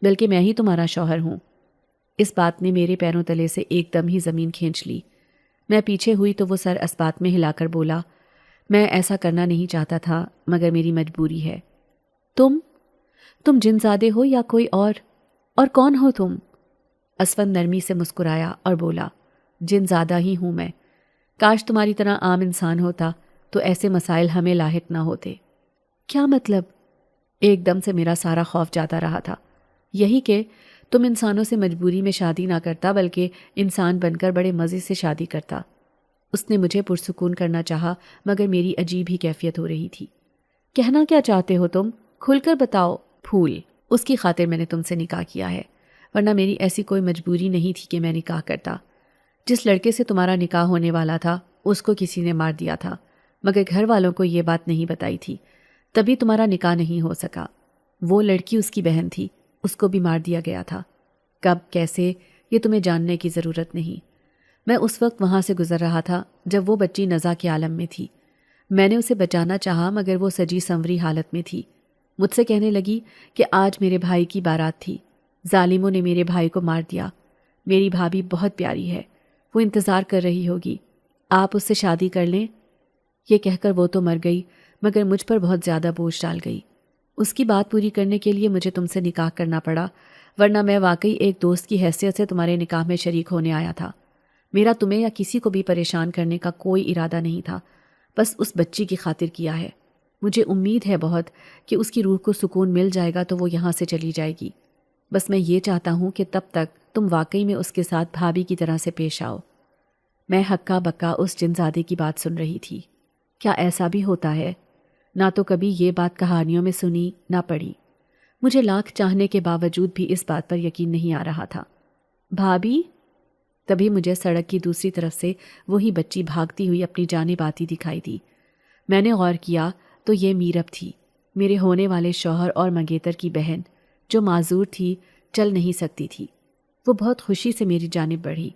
بلکہ میں ہی تمہارا شوہر ہوں۔ اس بات نے میرے پیروں تلے سے ایک دم ہی زمین کھینچ لی۔ میں پیچھے ہوئی تو وہ سر اسبات میں ہلا کر بولا، میں ایسا کرنا نہیں چاہتا تھا مگر میری مجبوری ہے۔ تم جن زادے ہو یا کوئی اور کون ہو تم؟ اسفند نرمی سے مسکرایا اور بولا، جن زادہ ہی ہوں میں۔ کاش تمہاری طرح عام انسان ہوتا تو ایسے مسائل ہمیں لاحق نہ ہوتے۔ کیا مطلب؟ ایک دم سے میرا سارا خوف جاتا رہا تھا۔ یہی کہ تم انسانوں سے مجبوری میں شادی نہ کرتا بلکہ انسان بن کر بڑے مزے سے شادی کرتا۔ اس نے مجھے پرسکون کرنا چاہا مگر میری عجیب ہی کیفیت ہو رہی تھی۔ کہنا کیا چاہتے ہو تم؟ کھل کر بتاؤ۔ پھول، اس کی خاطر میں نے تم سے نکاح کیا ہے، ورنہ میری ایسی کوئی مجبوری نہیں تھی کہ میں نکاح کرتا۔ جس لڑکے سے تمہارا نکاح ہونے والا تھا اس کو کسی نے مار دیا تھا، مگر گھر والوں کو یہ بات نہیں بتائی تھی، تبھی تمہارا نکاح نہیں ہو سکا۔ وہ لڑکی اس کی بہن تھی، اس کو بھی مار دیا گیا تھا۔ کب، کیسے، یہ تمہیں جاننے کی ضرورت نہیں۔ میں اس وقت وہاں سے گزر رہا تھا جب وہ بچی نزا کے عالم میں تھی۔ میں نے اسے بچانا چاہا مگر وہ سجی سنوری حالت میں تھی۔ مجھ سے کہنے لگی کہ آج میرے بھائی کی بارات تھی، ظالموں نے میرے بھائی کو مار دیا۔ میری بھابھی بہت پیاری ہے، وہ انتظار کر رہی ہوگی، آپ اس سے شادی کر لیں۔ یہ کہہ کر وہ تو مر گئی مگر مجھ پر بہت زیادہ بوجھ ڈال گئی۔ اس کی بات پوری کرنے کے لیے مجھے تم سے نکاح کرنا پڑا، ورنہ میں واقعی ایک دوست کی حیثیت سے تمہارے نکاح میں شریک ہونے آیا تھا۔ میرا تمہیں یا کسی کو بھی پریشان کرنے کا کوئی ارادہ نہیں تھا، بس اس بچی کی خاطر کیا ہے۔ مجھے امید ہے بہت کہ اس کی روح کو سکون مل جائے گا تو وہ یہاں سے چلی جائے گی۔ بس میں یہ چاہتا ہوں کہ تب تک تم واقعی میں اس کے ساتھ بھابھی کی طرح سے پیش آؤ۔ میں ہکا بکا اس جنزادے کی بات سن رہی تھی۔ کیا ایسا بھی ہوتا ہے؟ نہ تو کبھی یہ بات کہانیوں میں سنی نہ پڑھی۔ مجھے لاکھ چاہنے کے باوجود بھی اس بات پر یقین نہیں آ رہا تھا۔ بھابھی؟ تبھی مجھے سڑک کی دوسری طرف سے وہی بچی بھاگتی ہوئی اپنی جانب آتی دکھائی دی۔ میں نے غور کیا تو یہ میرب تھی، میرے ہونے والے شوہر اور منگیتر کی بہن، جو معذور تھی، چل نہیں سکتی تھی۔ وہ بہت خوشی سے میری جانب بڑھی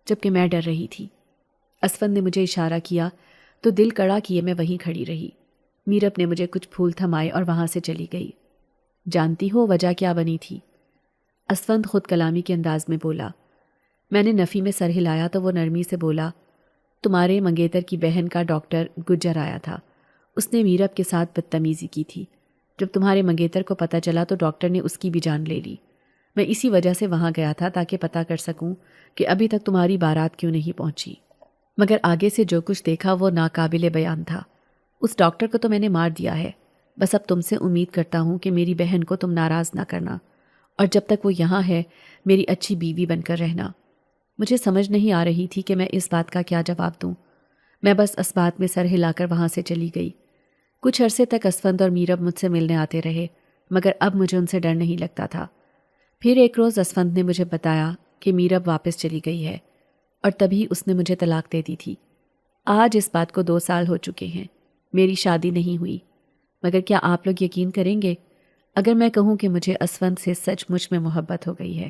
جبکہ میں ڈر رہی تھی۔ اسفند نے مجھے اشارہ کیا تو دل کڑا کیے میں وہیں کھڑی رہی۔ میرب نے مجھے کچھ پھول تھمائے اور وہاں سے چلی گئی۔ جانتی ہو وجہ کیا بنی تھی؟ اسفند خود کلامی کے انداز میں بولا۔ میں نے نفی میں سر ہلایا تو وہ نرمی سے بولا، تمہارے منگیتر کی بہن کا ڈاکٹر گجر آیا تھا، اس نے میرب کے ساتھ بدتمیزی کی تھی۔ جب تمہارے منگیتر کو پتہ چلا تو ڈاکٹر نے اس کی بھی جان لے لی۔ میں اسی وجہ سے وہاں گیا تھا تاکہ پتہ کر سکوں کہ ابھی تک تمہاری بارات کیوں نہیں پہنچی، مگر آگے سے جو کچھ دیکھا وہ ناقابل بیان تھا۔ اس ڈاکٹر کو تو میں نے مار دیا ہے بس اب تم سے امید کرتا ہوں کہ میری بہن کو تم ناراض نہ کرنا، اور جب تک وہ یہاں ہے میری اچھی بیوی بن کر رہنا۔ مجھے سمجھ نہیں آ رہی تھی کہ میں اس بات کا کیا جواب دوں۔ میں بس اس بات میں سر ہلا کر وہاں سے چلی گئی۔ کچھ عرصے تک اسفند اور میرب مجھ سے ملنے آتے رہے، مگر اب مجھے ان سے ڈر نہیں لگتا تھا۔ پھر ایک روز اسفند نے مجھے بتایا کہ میرب واپس چلی گئی ہے، اور تبھی اس نے مجھے طلاق دے دی تھی۔ آج اس بات کو 2 سال ہو چکے ہیں، میری شادی نہیں ہوئی۔ مگر کیا آپ لوگ یقین کریں گے اگر میں کہوں کہ مجھے اسفند سے سچ مچ میں محبت ہو گئی ہے؟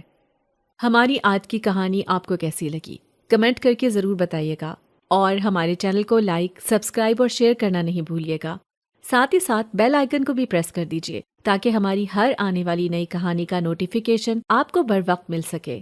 ہماری آج کی کہانی آپ کو کیسی لگی؟ کمنٹ کر کے ضرور بتائیے گا، اور ہمارے چینل کو لائک، سبسکرائب اور شیئر کرنا نہیں بھولیے گا۔ ساتھ ہی ساتھ بیل آئیکن کو بھی پریس کر دیجئے تاکہ ہماری ہر آنے والی نئی کہانی کا نوٹیفیکیشن آپ کو بر وقت مل سکے۔